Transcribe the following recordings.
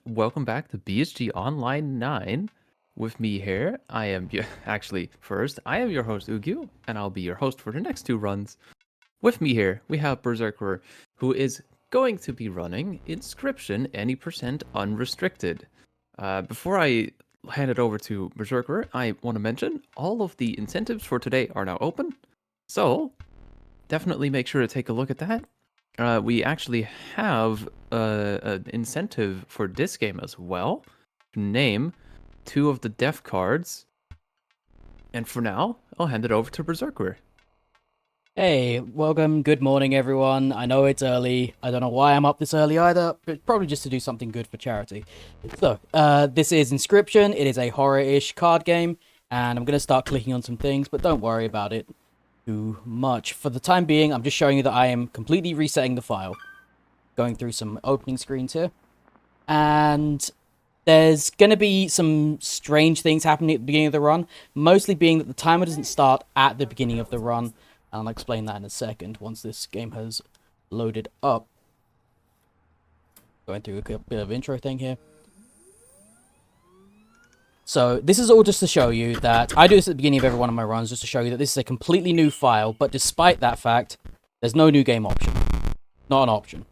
Welcome back to BSG Online 9. With me here, I am actually first, I am your host ugyuu, and I'll be your host for the next two runs. With me here, we have Berserker, who is going to be running Inscryption any percent unrestricted. Before I hand it over to Berserker, I want to mention all of the incentives for today are now open, so definitely make sure to take a look at that. We actually have an incentive for this game as well to name two of the death cards. And for now, I'll hand it over to Berserker. Hey, welcome. Good morning, everyone. I know it's early. I don't know why I'm up this early either, but probably just to do something good for charity. So, this is Inscryption. It is a horror-ish card game, and I'm going to start clicking on some things, but don't worry about it too much. For the time being, I'm just showing you that I am completely resetting the file. Going through some opening screens here. And there's going to be some strange things happening at the beginning of the run, mostly being that the timer doesn't start at the beginning of the run. I'll explain that in a second once this game has loaded up. Going through a bit of intro thing here. So this is all just to show you that I do this at the beginning of every one of my runs, just to show you that this is a completely new file, but despite that fact, there's no new game option. Not an option.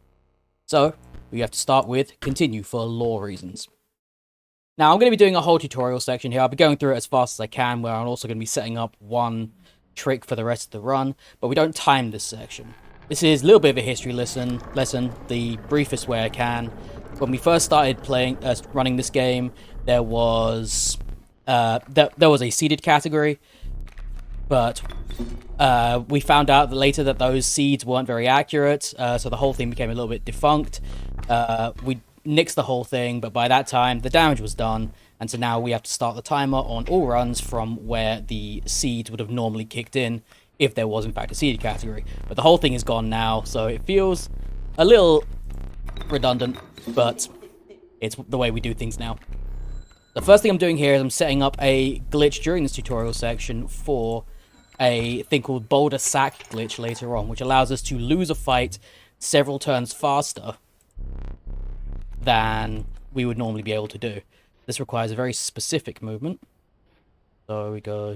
So we have to start with continue for lore reasons. Now I'm going to be doing a whole tutorial section here. I'll be going through it as fast as I can, where I'm also going to be setting up one trick for the rest of the run, but we don't time this section. This is a little bit of a history lesson, the briefest way I can. When we first started running this game, there was a seeded category, but we found out later that those seeds weren't very accurate, so the whole thing became a little bit defunct. We nixed the whole thing, but by that time the damage was done. And so now we have to start the timer on all runs from where the seeds would have normally kicked in if there was in fact a seeded category. But the whole thing is gone now, so it feels a little redundant, but it's the way we do things now. The first thing I'm doing here is I'm setting up a glitch during this tutorial section for a thing called boulder sack glitch later on, which allows us to lose a fight several turns faster than we would normally be able to do. This requires a very specific movement. So we go...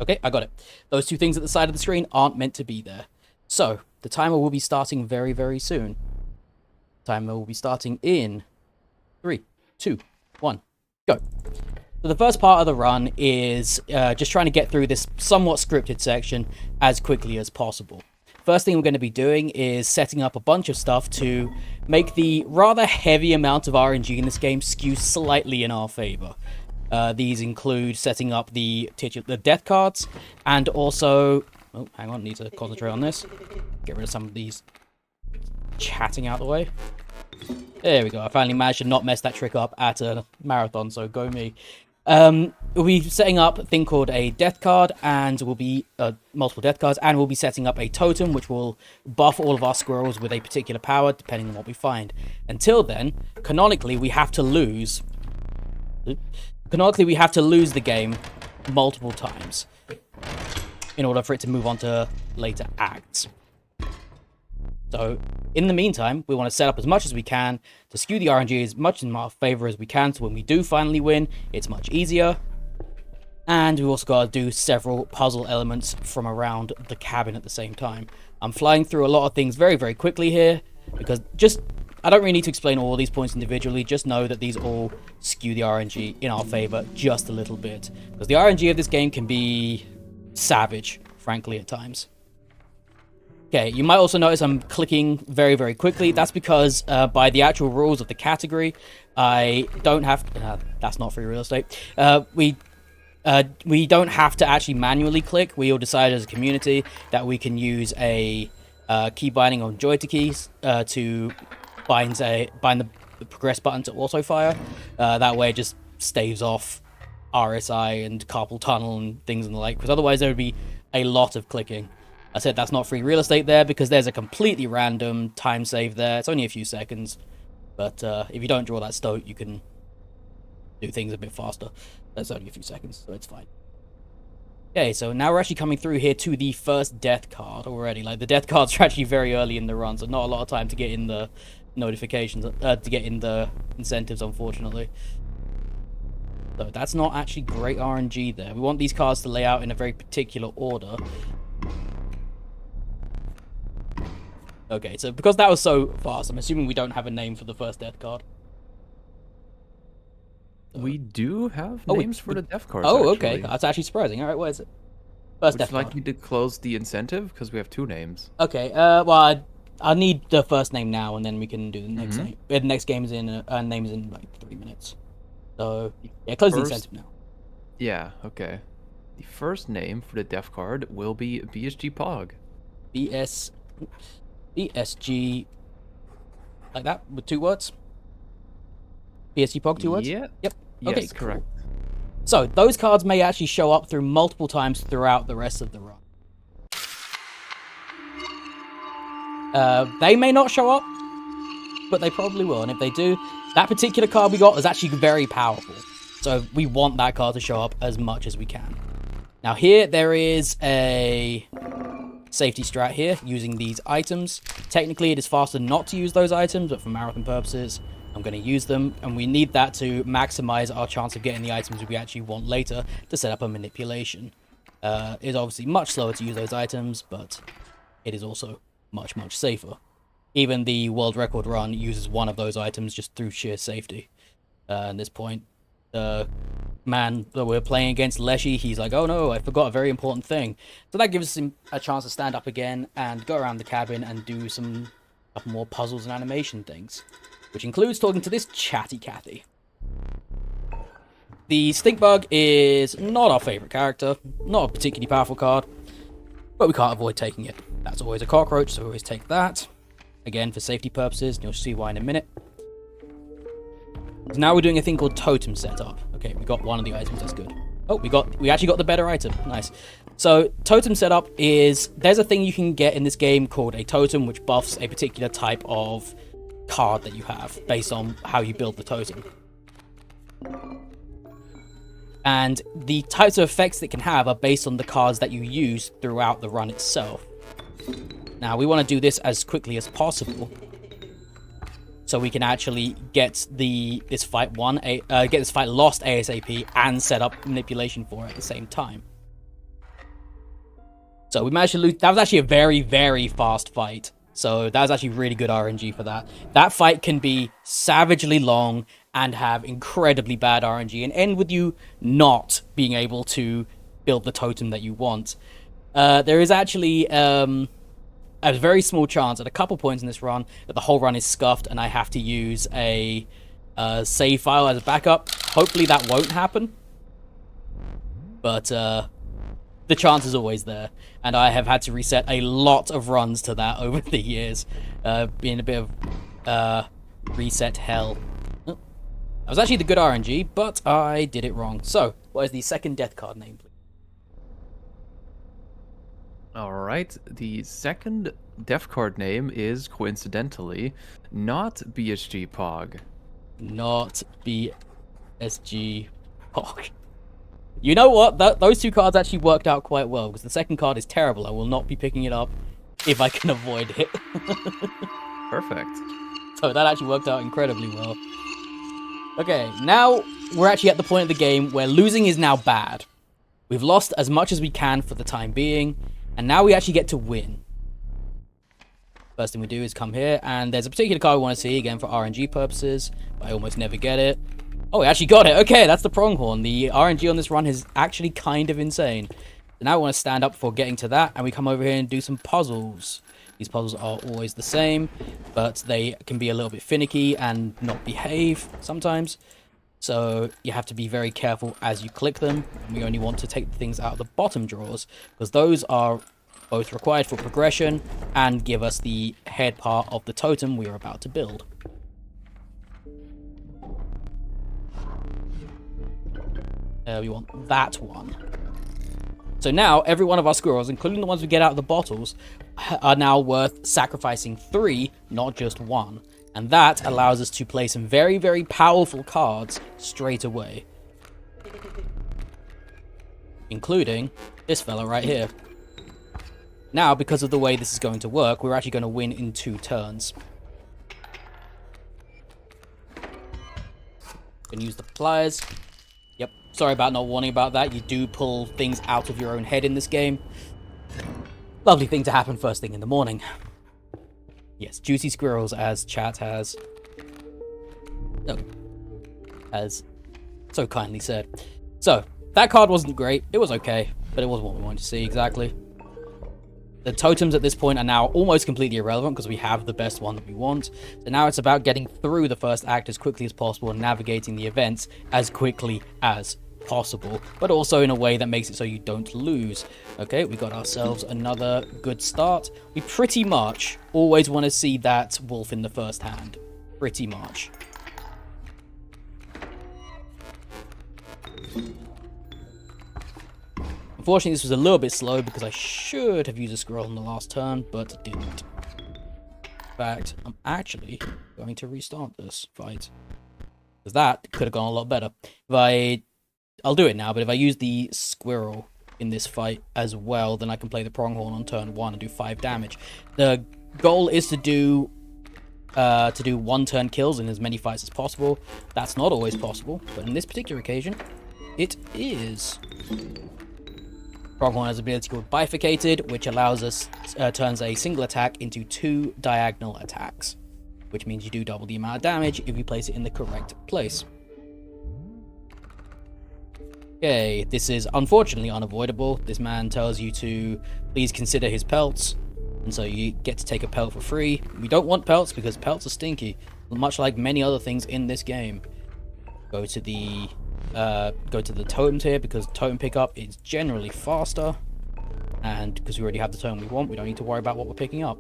Okay, I got it. Those two things at the side of the screen aren't meant to be there. So, the timer will be starting very, very soon. Timer will be starting in 3, 2, 1, go. So the first part of the run is just trying to get through this somewhat scripted section as quickly as possible. First thing we're going to be doing is setting up a bunch of stuff to make the rather heavy amount of RNG in this game skew slightly in our favor. These include setting up the death cards, and also... Oh, hang on, need to concentrate on this. Get rid of some of these chatting out the way. There we go, I finally managed to not mess that trick up at a marathon, so go me. We'll be setting up a thing called a death card, and we'll be multiple death cards, and we'll be setting up a totem which will buff all of our squirrels with a particular power depending on what we find. Until then, canonically we have to lose the game multiple times in order for it to move on to later acts. So, in the meantime, we want to set up as much as we can to skew the RNG as much in our favor as we can, so when we do finally win, it's much easier. And we've also got to do several puzzle elements from around the cabin at the same time. I'm flying through a lot of things very, very quickly here, because I don't really need to explain all these points individually, just know that these all skew the RNG in our favor just a little bit. Because the RNG of this game can be savage, frankly, at times. Okay, you might also notice I'm clicking very, very quickly. That's because by the actual rules of the category, I don't have... that's not free real estate. We don't have to actually manually click. We all decided as a community that we can use a key binding on joystick keys to bind the progress button to auto fire. That way it just staves off RSI and carpal tunnel and things and the like, because otherwise there would be a lot of clicking. I said that's not free real estate there because there's a completely random time save there. It's only a few seconds, but if you don't draw that stoat, you can do things a bit faster. That's only a few seconds, so it's fine. Okay, so now we're actually coming through here to the first death card already. Like, the death cards are actually very early in the run, so not a lot of time to get in the notifications, to get in the incentives, unfortunately. So that's not actually great RNG there. We want these cards to lay out in a very particular order. Okay, so because that was so fast, I'm assuming we don't have a name for the first death card. We do have names for the death cards. Oh, actually. okay. That's actually surprising. All right, what is it? First Would death you like card. me to close the incentive? Because we have 2 names. Okay, well, I need the first name now, and then we can do the next name. The next game is in, name is in like 3 minutes. So, yeah, close the incentive now. Yeah, okay. The first name for the death card will be BSG Pog. BSG, like that, with 2 words? BSG Pog, 2 words? Yeah. Yep. Yes, Okay, correct. cool. So, those cards may actually show up through multiple times throughout the rest of the run. They may not show up, but they probably will. And if they do, that particular card we got is actually very powerful. So we want that card to show up as much as we can. Now here, there is a safety strat here, using these items. Technically, it is faster not to use those items, but for marathon purposes, I'm going to use them. And we need that to maximize our chance of getting the items we actually want later to set up a manipulation. It's obviously much slower to use those items, but it is also much, much safer. Even the world record run uses one of those items just through sheer safety. At this point, the man that we're playing against, Leshy, he's like, oh no, I forgot a very important thing. So that gives him a chance to stand up again and go around the cabin and do some more puzzles and animation things, which includes talking to this chatty Cathy. The Stink Bug is not our favorite character, not a particularly powerful card, but we can't avoid taking it. That's always a cockroach, so we always take that. Again, for safety purposes, and you'll see why in a minute. So now we're doing a thing called totem setup. Okay, we got one of the items, that's good. Oh, we actually got the better item, nice. So, totem setup is, there's a thing you can get in this game called a totem, which buffs a particular type of card that you have, based on how you build the totem. And the types of effects that it can have are based on the cards that you use throughout the run itself. Now, we want to do this as quickly as possible, so we can actually get this fight lost ASAP and set up manipulation for it at the same time. So we managed to lose. That was actually a very, very fast fight. So that was actually really good RNG for that. That fight can be savagely long and have incredibly bad RNG and end with you not being able to build the totem that you want. There is actually a very small chance at a couple points in this run that the whole run is scuffed and I have to use a save file as a backup. Hopefully that won't happen, but the chance is always there, and I have had to reset a lot of runs to that over the years, being a bit of reset hell. Oh, that was actually the good RNG, but I did it wrong. So, what is the second death card name, please? Alright, the second death card name is, coincidentally, not BSG Pog. Not BSG Pog. You know what? Those 2 cards actually worked out quite well, because the second card is terrible. I will not be picking it up if I can avoid it. Perfect. So that actually worked out incredibly well. Okay, now we're actually at the point of the game where losing is now bad. We've lost as much as we can for the time being, and now we actually get to win. First thing we do is come here, and there's a particular card we want to see, again for RNG purposes, but I almost never get it. Oh, we actually got it. Okay, that's the pronghorn. The RNG on this run is actually kind of insane. So now we want to stand up before getting to that, and we come over here and do some puzzles. These puzzles are always the same, but they can be a little bit finicky and not behave sometimes. So you have to be very careful as you click them. And we only want to take the things out of the bottom drawers, because those are both required for progression and give us the head part of the totem we are about to build. We want that one. So now every one of our squirrels, including the ones we get out of the bottles, are now worth sacrificing 3, not just 1. And that allows us to play some very, very powerful cards straight away. Including this fella right here. Now, because of the way this is going to work, we're actually going to win in 2 turns. Can use the pliers. Yep, sorry about not warning about that. You do pull things out of your own head in this game. Lovely thing to happen first thing in the morning. Yes, juicy squirrels, as chat has so kindly said. So, that card wasn't great. It was okay, but it wasn't what we wanted to see exactly. The totems at this point are now almost completely irrelevant because we have the best one that we want. So now it's about getting through the first act as quickly as possible and navigating the events as quickly as possible, but also in a way that makes it so you don't lose. Okay, we got ourselves another good start. We pretty much always want to see that wolf in the first hand. Pretty much. Unfortunately, this was a little bit slow because I should have used a squirrel in the last turn, but didn't. In fact, I'm actually going to restart this fight, because that could have gone a lot better. I'll do it now, but if I use the squirrel in this fight as well, then I can play the pronghorn on turn 1 and do 5 damage. The goal is to do 1-turn kills in as many fights as possible. That's not always possible, but in this particular occasion, it is. Pronghorn has the ability called Bifurcated, which allows us turns a single attack into 2 diagonal attacks, which means you do double the amount of damage if you place it in the correct place. Okay, this is unfortunately unavoidable. This man tells you to please consider his pelts, and so you get to take a pelt for free. We don't want pelts because pelts are stinky, much like many other things in this game. Go to the totems here because totem pickup is generally faster, and because we already have the totem we want, we don't need to worry about what we're picking up.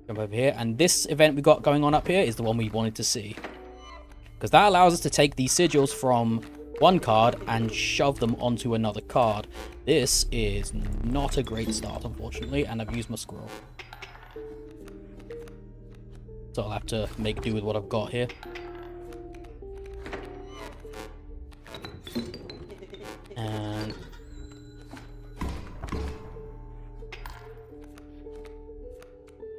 Jump over here, and this event we got going on up here is the one we wanted to see, because that allows us to take these sigils from one card and shove them onto another card. This is not a great start, unfortunately, and I've used my squirrel, so I'll have to make do with what I've got here. And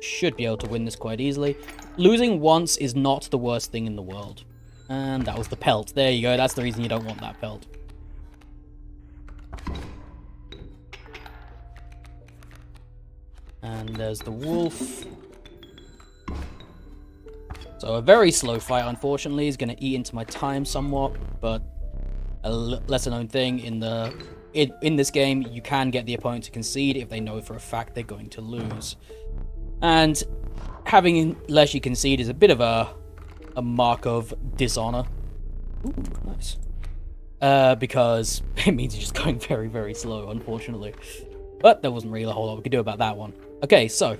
should be able to win this quite easily. Losing once is not the worst thing in the world. And that was the pelt. There you go. That's the reason you don't want that pelt. And there's the wolf. So a very slow fight, unfortunately, is going to eat into my time somewhat, but a lesser known thing in this game, you can get the opponent to concede if they know for a fact they're going to lose. And having less you concede is a bit of a mark of dishonor. Ooh, nice. Because it means you're just going very, very slow, unfortunately. But there wasn't really a whole lot we could do about that one. Okay, so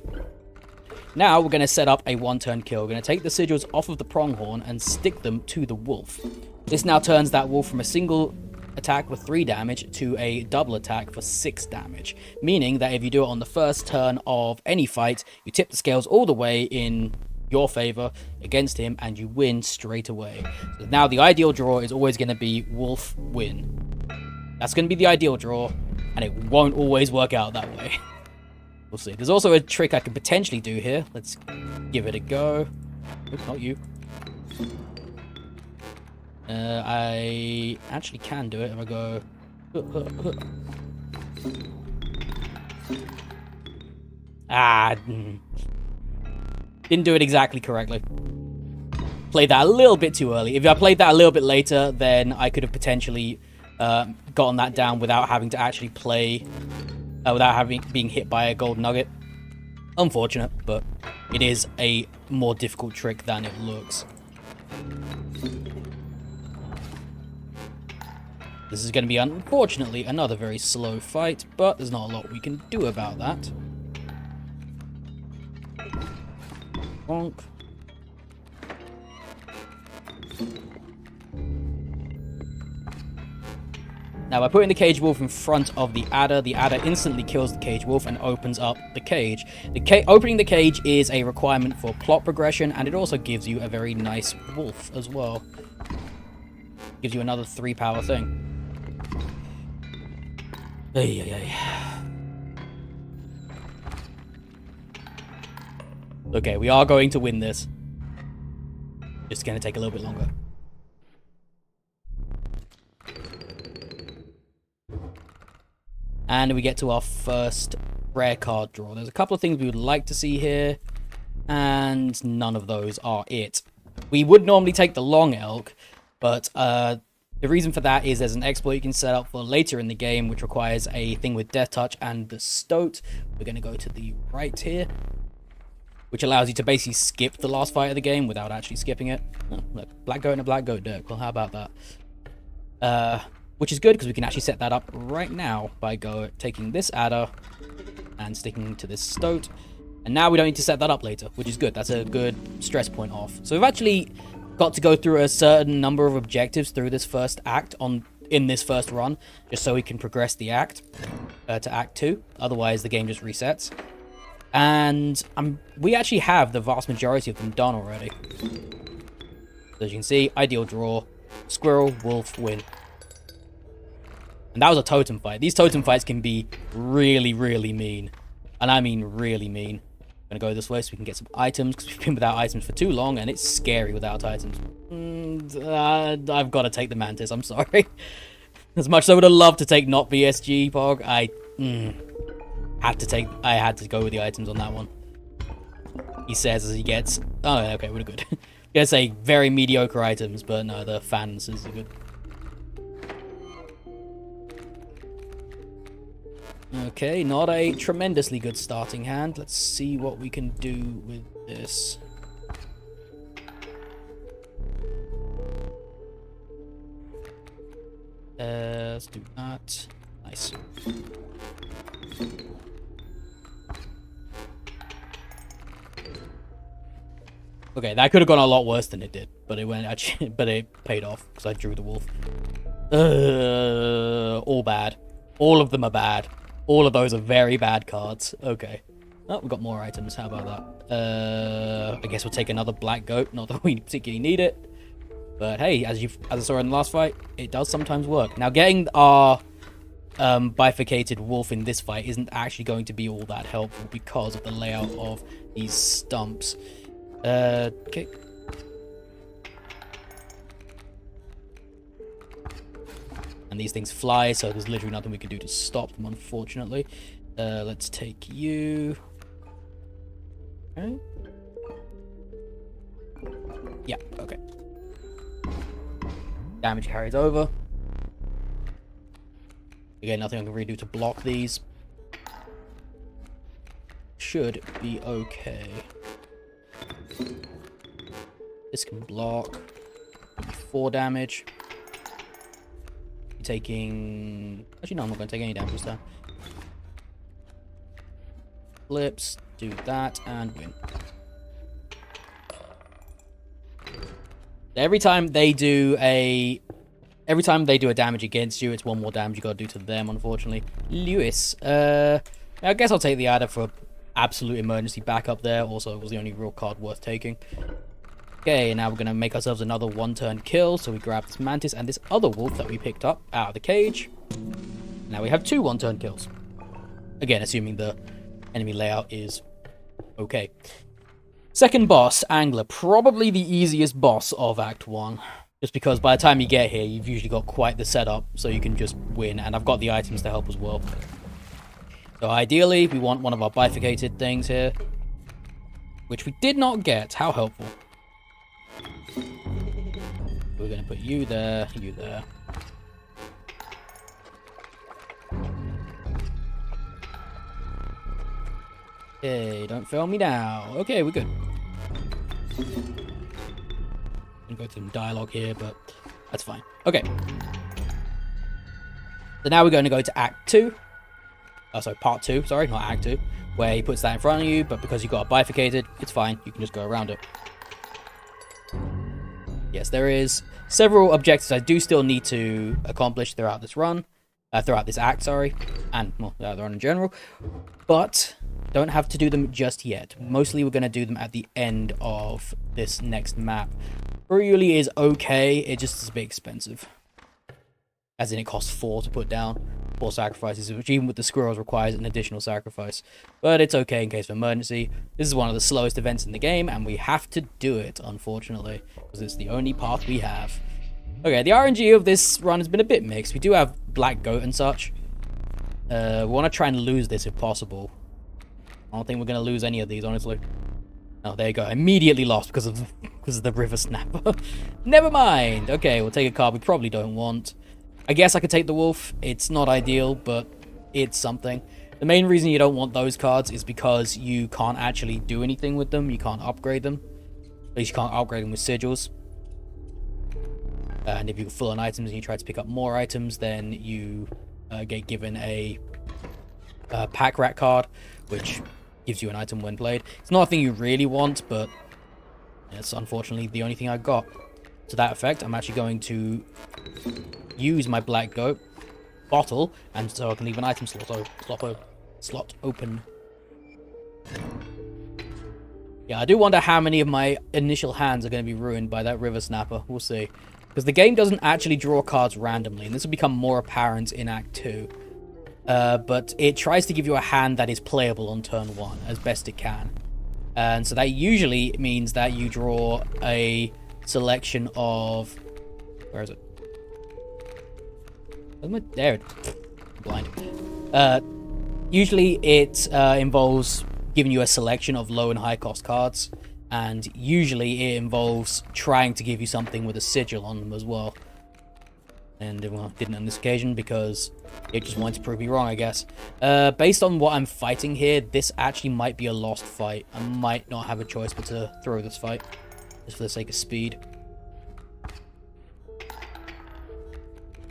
now we're going to set up a 1-turn kill. We're going to take the sigils off of the pronghorn and stick them to the wolf. This now turns that wolf from a single attack for 3 damage to a double attack for 6 damage. Meaning that if you do it on the first turn of any fight, you tip the scales all the way in your favor against him and you win straight away. So now the ideal draw is always going to be wolf win. That's going to be the ideal draw, and it won't always work out that way. We'll see. There's also a trick I could potentially do here. Let's give it a go. Oops, not you. I actually can do it if I go... Didn't do it exactly correctly. Played that a little bit too early. If I played that a little bit later, then I could have potentially gotten that down without having to actually play... without being hit by a gold nugget. Unfortunate, but it is a more difficult trick than it looks. This is going to be, unfortunately, another very slow fight, but there's not a lot we can do about that. Bonk. Now, by putting the cage wolf in front of the adder instantly kills the cage wolf and opens up the cage. Opening the cage is a requirement for plot progression, and it also gives you a very nice wolf as well. Gives you another 3 power thing. Ay, ay, ay. Okay, we are going to win this. Just gonna take a little bit longer. And we get to our first rare card draw. There's a couple of things we would like to see here, and none of those are it. We would normally take the long elk, but the reason for that is there's an exploit you can set up for later in the game, which requires a thing with death touch and the stoat. We're going to go to the right here, which allows you to basically skip the last fight of the game without actually skipping it. Oh, look, black goat and a black goat, Dirk. Well, how about that? Which is good because we can actually set that up right now by taking this adder and sticking to this stoat. And now we don't need to set that up later, which is good. That's a good stress point off. So we've actually got to go through a certain number of objectives through this first act in this first run, just so we can progress the act to Act 2. Otherwise, the game just resets. And we actually have the vast majority of them done already. So as you can see, ideal draw, squirrel, wolf, win. And that was a totem fight. These totem fights can be really, really mean. And I mean really mean. I'm going to go this way so we can get some items, because we've been without items for too long, and it's scary without items. I've got to take the mantis, I'm sorry. As much as I would have loved to take not BSG, Pog, I had to go with the items on that one. He says as he gets... Oh, okay, we're good. He gonna say very mediocre items, but no, the fans is good. Okay, not a tremendously good starting hand. Let's see what we can do with this. Let's do that. Nice. Okay, that could have gone a lot worse than it did, but it paid off because I drew the wolf. All bad. All of them are bad. All of those are very bad cards. Okay. Oh, we've got more items. How about that? I guess we'll take another black goat. Not that we particularly need it. But hey, as I saw in the last fight, it does sometimes work. Now, getting our bifurcated wolf in this fight isn't actually going to be all that helpful because of the layout of these stumps. Okay. And these things fly, so there's literally nothing we can do to stop them, unfortunately. Let's take you. Okay. Yeah, okay. Damage carries over. Again, nothing I can really do to block these. Should be okay. This can block. 4 damage. Taking... Actually, no, I'm not going to take any damage this time. Flips, do that, and win. Every time they do a damage against you, it's one more damage you got to do to them, unfortunately. Lewis. I guess I'll take the adder for absolute emergency backup there. Also, it was the only real card worth taking. Okay, now we're going to make ourselves another one-turn kill. So we grab this mantis and this other wolf that we picked up out of the cage. Now we have 2 one-turn kills. Again, assuming the enemy layout is okay. Second boss, Angler. Probably the easiest boss of Act 1. Just because by the time you get here, you've usually got quite the setup, so you can just win. And I've got the items to help as well. So ideally, we want one of our bifurcated things here. Which we did not get. How helpful. We're going to put you there, you there. Okay, don't fail me now. Okay, we're good. I'm going to go through some dialogue here, but that's fine. Okay. So now we're going to go to Act 2. Oh, sorry, Part 2. Sorry, not Act 2. Where he puts that in front of you, but because you got it bifurcated, it's fine. You can just go around it. Yes, there is several objectives I do still need to accomplish throughout this run. Throughout this act, sorry. And, well, the run in general. But don't have to do them just yet. Mostly we're going to do them at the end of this next map. Really is okay. It just is a bit expensive. As in it costs 4 to put down. multiple sacrifices, which even with the squirrels requires an additional sacrifice. But it's okay in case of emergency. This is one of the slowest events in the game, and we have to do it, unfortunately, because it's the only path we have. Okay, the RNG of this run has been a bit mixed. We do have black goat and such. We want to try and lose this if possible. I don't think we're going to lose any of these, honestly. Oh, there you go. Immediately lost because of the river snapper. Never mind. Okay, we'll take a card we probably don't want. I guess I could take the wolf. It's not ideal, but it's something. The main reason you don't want those cards is because you can't actually do anything with them. You can't upgrade them. At least you can't upgrade them with sigils. And if you're full on items and you try to pick up more items, then you get given a pack rat card, which gives you an item when played. It's not a thing you really want, but it's unfortunately the only thing I got. To that effect, I'm actually going to use my black goat bottle, and so I can leave an item slot open. Yeah, I do wonder how many of my initial hands are going to be ruined by that river snapper. We'll see. Because the game doesn't actually draw cards randomly, and this will become more apparent in Act 2. But it tries to give you a hand that is playable on turn 1 as best it can. And so that usually means that you draw a selection of... Where is it? There it is. Blind. Usually it involves giving you a selection of low and high cost cards. And usually it involves trying to give you something with a sigil on them as well. And well, didn't on this occasion because it just wanted to prove me wrong, I guess. Based on what I'm fighting here, this actually might be a lost fight. I might not have a choice but to throw this fight, just for the sake of speed.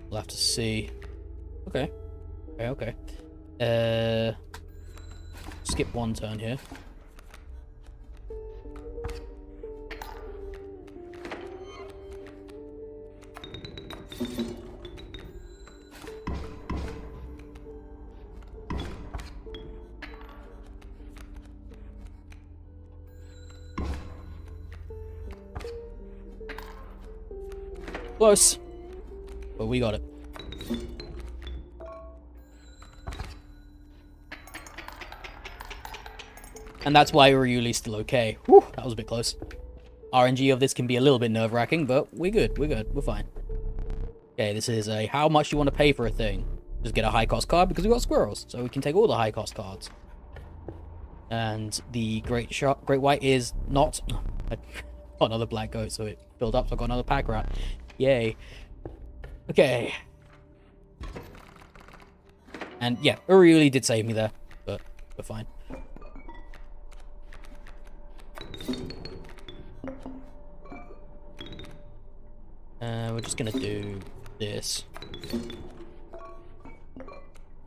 We'll have to see. Okay. Skip one turn here. Close, but we got it. And that's why Ryuli's still okay. Whew, that was a bit close. RNG of this can be a little bit nerve-wracking, but we're good, we're fine. Okay, this is a how much you want to pay for a thing. Just get a high-cost card because we've got squirrels, so we can take all the high-cost cards. And the great white is not... I got another black goat, so it filled up, so I got another pack rat. Yay. Okay. And yeah, Uriuli did save me there, but we're fine. We're just gonna do this.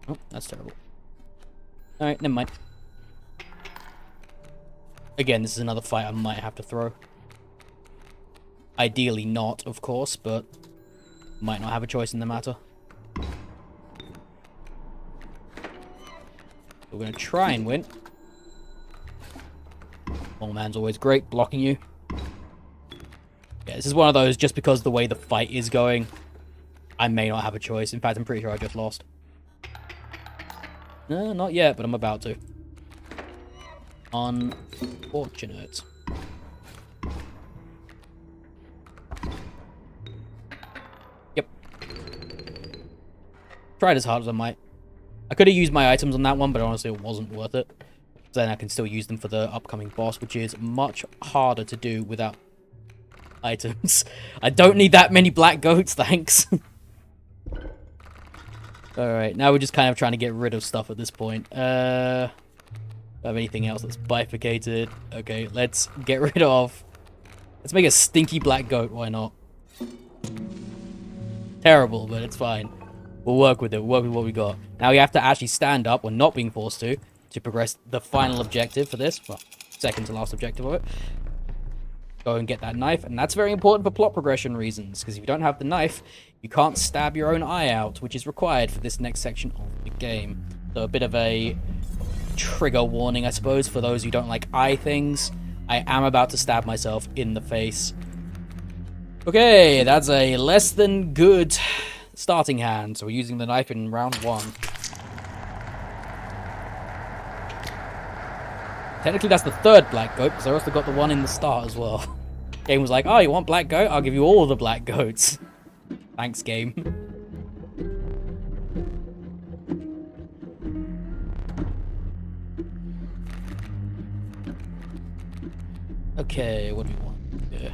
Oh, that's terrible. Alright, never mind. Again, this is another fight I might have to throw. Ideally not, of course, but might not have a choice in the matter. We're going to try and win. Long man's always great, blocking you. Yeah, this is one of those, just because the way the fight is going, I may not have a choice. In fact, I'm pretty sure I just lost. No, not yet, but I'm about to. Unfortunate. Yep. Tried as hard as I might. I could have used my items on that one, but honestly it wasn't worth it. Then I can still use them for the upcoming boss, which is much harder to do without items. I don't need that many black goats, thanks. Alright, now we're just kind of trying to get rid of stuff at this point. Have anything else that's bifurcated? Okay, let's get rid of... Let's make a stinky black goat, why not? Terrible, but it's fine. We'll work with it, we'll work with what we got. Now we have to actually stand up, we're not being forced to progress the final objective for this. Well, second to last objective of it. Go and get that knife, and that's very important for plot progression reasons, because if you don't have the knife, you can't stab your own eye out, which is required for this next section of the game. So a bit of a trigger warning, I suppose, for those who don't like eye things. I am about to stab myself in the face. Okay, that's a less than good starting hand, so we're using the knife in round 1. Technically, that's the 3rd black goat, because I also got the one in the start as well. Game was like, oh, you want black goat? I'll give you all the black goats. Thanks, game. Okay, what do we want? Yeah.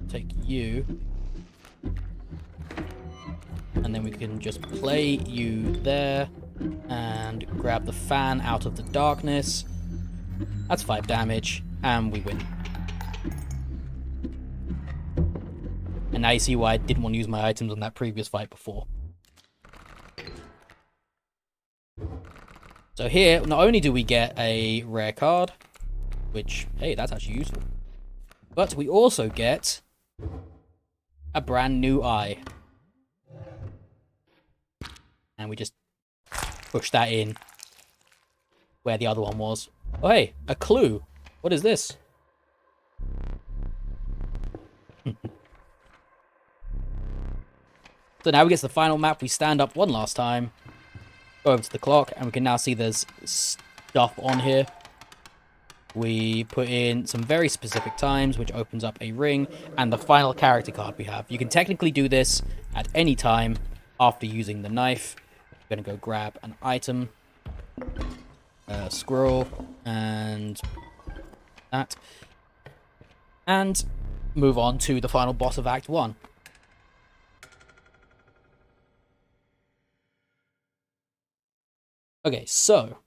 Take you. And then we can just play you there. And grab the fan out of the darkness. That's 5 damage. And we win. And now you see why I didn't want to use my items on that previous fight before. So here, not only do we get a rare card, which, hey, that's actually useful, but we also get a brand new eye. And we just push that in where the other one was. Oh, hey, a clue. What is this? So now we get to the final map. We stand up one last time, go over to the clock, and we can now see there's stuff on here. We put in some very specific times, which opens up a ring, and the final character card we have. You can technically do this at any time after using the knife. I'm going to go grab an item, scroll, and that, and move on to the final boss of Act 1. Okay, so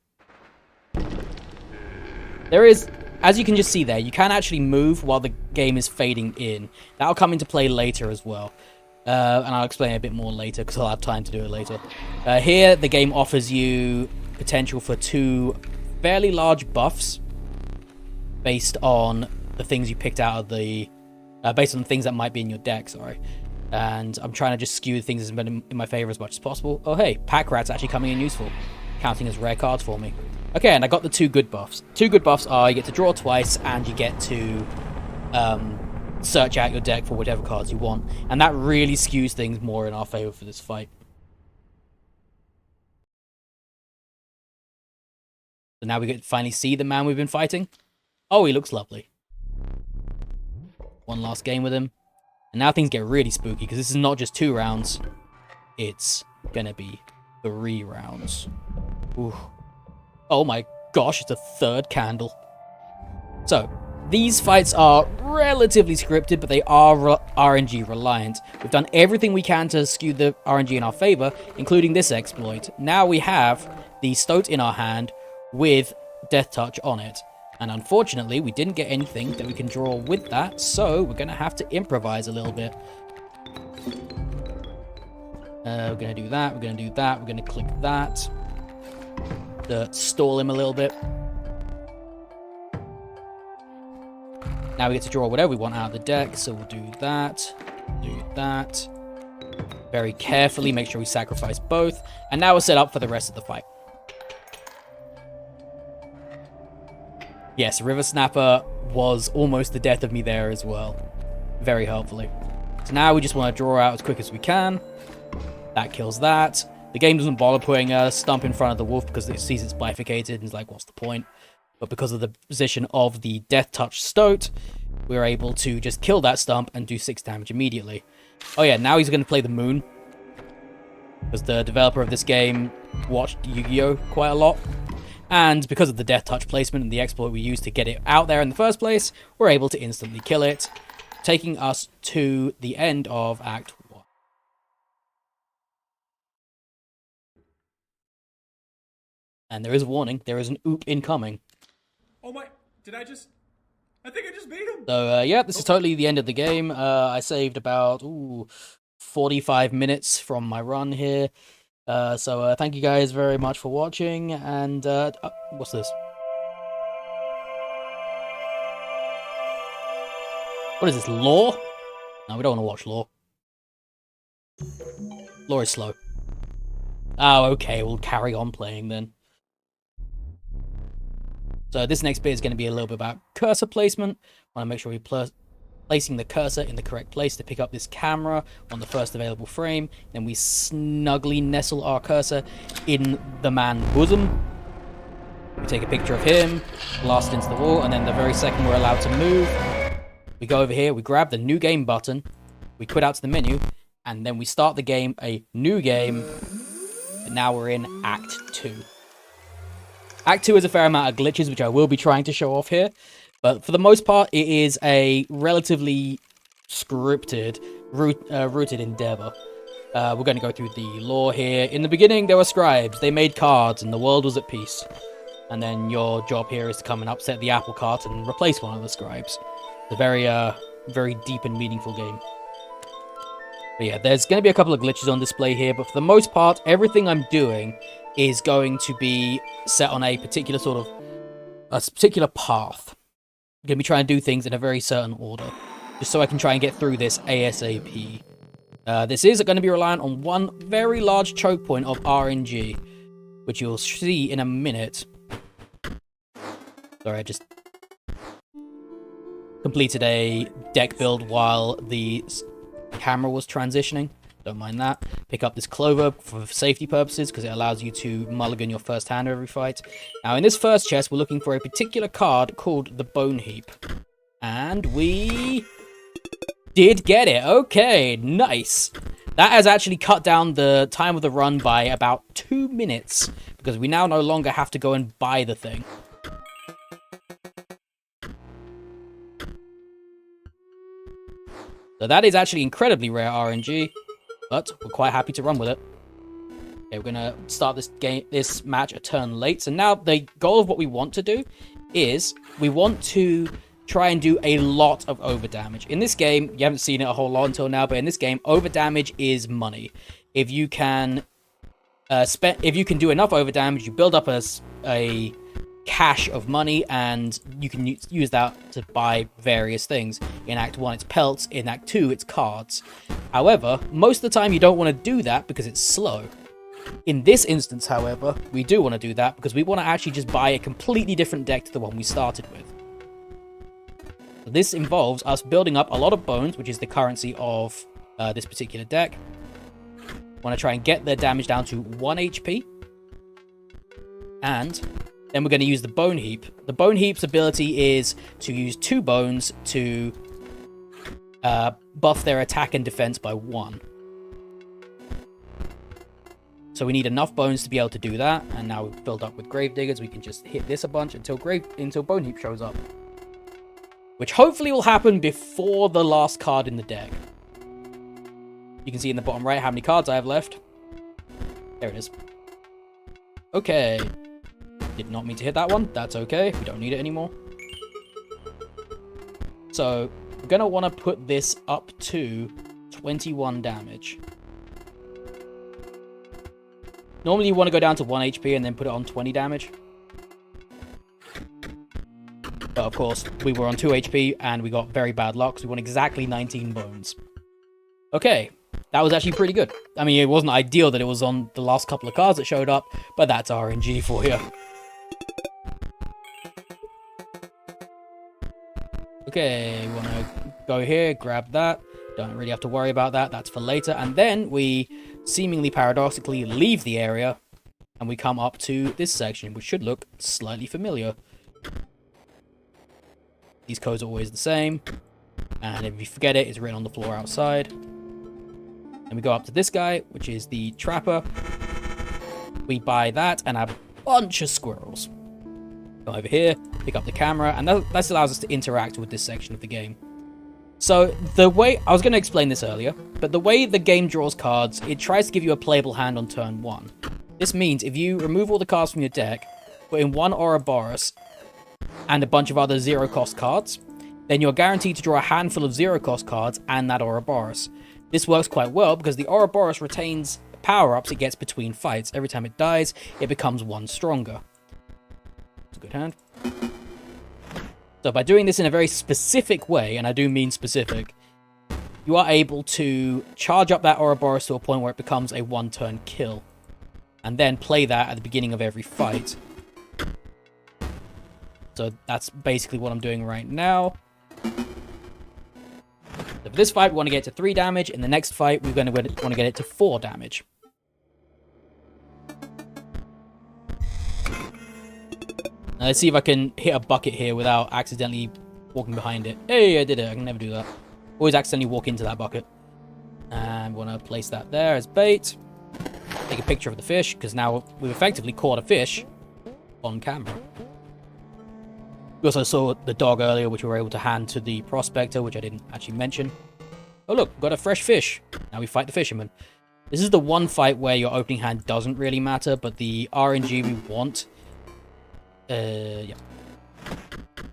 there is, as you can just see there, you can actually move while the game is fading in. That'll come into play later as well. And I'll explain a bit more later because I'll have time to do it later. Here, the game offers you potential for 2 fairly large buffs based on the things you picked out of the... based on the things that might be in your deck, sorry. And I'm trying to just skew things in my favor as much as possible. Oh, hey, pack rat's actually coming in useful, counting as rare cards for me. Okay, and I got the 2 good buffs. 2 good buffs are you get to draw twice and you get to search out your deck for whatever cards you want. And that really skews things more in our favor for this fight. So now we get to finally see the man we've been fighting. Oh, he looks lovely. One last game with him. And now things get really spooky because this is not just 2 rounds. It's gonna be 3 rounds. Ooh. Oh my gosh, it's a 3rd candle. So, these fights are relatively scripted, but they are RNG reliant. We've done everything we can to skew the RNG in our favor, including this exploit. Now we have the stoat in our hand with Death Touch on it. And unfortunately, we didn't get anything that we can draw with that, so we're going to have to improvise a little bit. We're going to do that, we're going to do that, we're going to click that. To stall him a little bit. Now we get to draw whatever we want out of the deck, so we'll do that, do that. Very carefully, make sure we sacrifice both. And now we're set up for the rest of the fight. Yes, River Snapper was almost the death of me there as well. Very helpfully. So now we just want to draw out as quick as we can. That kills that. The game doesn't bother putting a stump in front of the wolf because it sees it's bifurcated and is like, what's the point? But because of the position of the Death Touch Stoat, we're able to just kill that stump and do 6 damage immediately. Oh yeah, now he's going to play the moon. Because the developer of this game watched Yu-Gi-Oh! Quite a lot. And because of the Death Touch placement and the exploit we used to get it out there in the first place, we're able to instantly kill it, taking us to the end of Act 1. And there is a warning, there is an oop incoming. Oh my, I think I just beat him! So, yeah, this is totally the end of the game. I saved about, 45 minutes from my run here. So thank you guys very much for watching, and, what's this? What is this, lore? No, we don't want to watch lore. Lore is slow. Oh, okay, we'll carry on playing then. So this next bit is going to be a little bit about cursor placement. I want to make sure we placing the cursor in the correct place to pick up this camera on the first available frame. Then we snugly nestle our cursor in the man's bosom. We take a picture of him, blast into the wall, and then the very second we're allowed to move, we go over here, we grab the new game button, we quit out to the menu, and then we start the game, a new game, and now we're in Act 2. Act 2 is a fair amount of glitches, which I will be trying to show off here, but for the most part, it is a relatively scripted, rooted endeavor. We're going to go through the lore here. In the beginning, there were scribes. They made cards, and the world was at peace. And then your job here is to come and upset the apple cart and replace one of the scribes. It's a very deep and meaningful game. But yeah, there's going to be a couple of glitches on display here, but for the most part, everything I'm doing is going to be set on a particular particular path. I'm going to be trying to do things in a very certain order, just so I can try and get through this ASAP. This is going to be reliant on one very large choke point of RNG, which you'll see in a minute. Sorry, I just completed a deck build while the camera was transitioning. Don't mind that. Pick up this clover for safety purposes because it allows you to mulligan your first hand every fight. Now, in this first chest, we're looking for a particular card called the Bone Heap. And we did get it. Okay, nice. That has actually cut down the time of the run by about 2 minutes because we now no longer have to go and buy the thing. So that is actually incredibly rare RNG, but we're quite happy to run with it. Okay, we're gonna start this match a turn late. So now the goal of what we want to do is we want to try and do a lot of overdamage. In this game, you haven't seen it a whole lot until now, but in this game, overdamage is money. If you can do enough overdamage, you build up a cache of money, and you can use that to buy various things. In Act 1, it's pelts. In Act 2, it's cards. However, most of the time you don't want to do that because it's slow. In this instance, however, we do want to do that because we want to actually just buy a completely different deck to the one we started with. So this involves us building up a lot of bones, which is the currency of this particular deck. Want to try and get their damage down to 1 HP. And then we're going to use the Bone Heap. The Bone Heap's ability is to use 2 bones to buff their attack and defense by 1. So we need enough bones to be able to do that. And now we've built up with Gravediggers. We can just hit this a bunch until Bone Heap shows up. Which hopefully will happen before the last card in the deck. You can see in the bottom right how many cards I have left. There it is. Okay. Did not mean to hit that one. That's okay. We don't need it anymore. So, we're going to want to put this up to 21 damage. Normally, you want to go down to 1 HP and then put it on 20 damage. But, of course, we were on 2 HP and we got very bad luck, so we want exactly 19 bones. Okay. That was actually pretty good. I mean, it wasn't ideal that it was on the last couple of cards that showed up, but that's RNG for you. Okay, we want to go here, grab that. Don't really have to worry about that. That's for later. And then we seemingly paradoxically leave the area and we come up to this section, which should look slightly familiar. These codes are always the same. And if you forget it, it's written on the floor outside. And we go up to this guy, which is the Trapper. We buy that and a bunch of squirrels. Go over here, pick up the camera, and that allows us to interact with this section of the game. So, the way... I was going to explain this earlier, but the way the game draws cards, it tries to give you a playable hand on turn 1. This means if you remove all the cards from your deck, put in 1 Ouroboros and a bunch of other zero-cost cards, then you're guaranteed to draw a handful of zero-cost cards and that Ouroboros. This works quite well because the Ouroboros retains power-ups it gets between fights. Every time it dies, it becomes 1 stronger. It's a good hand. So by doing this in a very specific way, and I do mean specific, you are able to charge up that Ouroboros to a point where it becomes a 1-turn kill. And then play that at the beginning of every fight. So that's basically what I'm doing right now. So for this fight, we want to get it to 3 damage. In the next fight, we're going to want to get it to 4 damage. Now let's see if I can hit a bucket here without accidentally walking behind it. Hey, I did it. I can never do that. Always accidentally walk into that bucket. And we want to place that there as bait. Take a picture of the fish, because now we've effectively caught a fish on camera. We also saw the dog earlier, which we were able to hand to the prospector, which I didn't actually mention. Oh look, we've got a fresh fish. Now we fight the fisherman. This is the one fight where your opening hand doesn't really matter, but the RNG we want... yeah.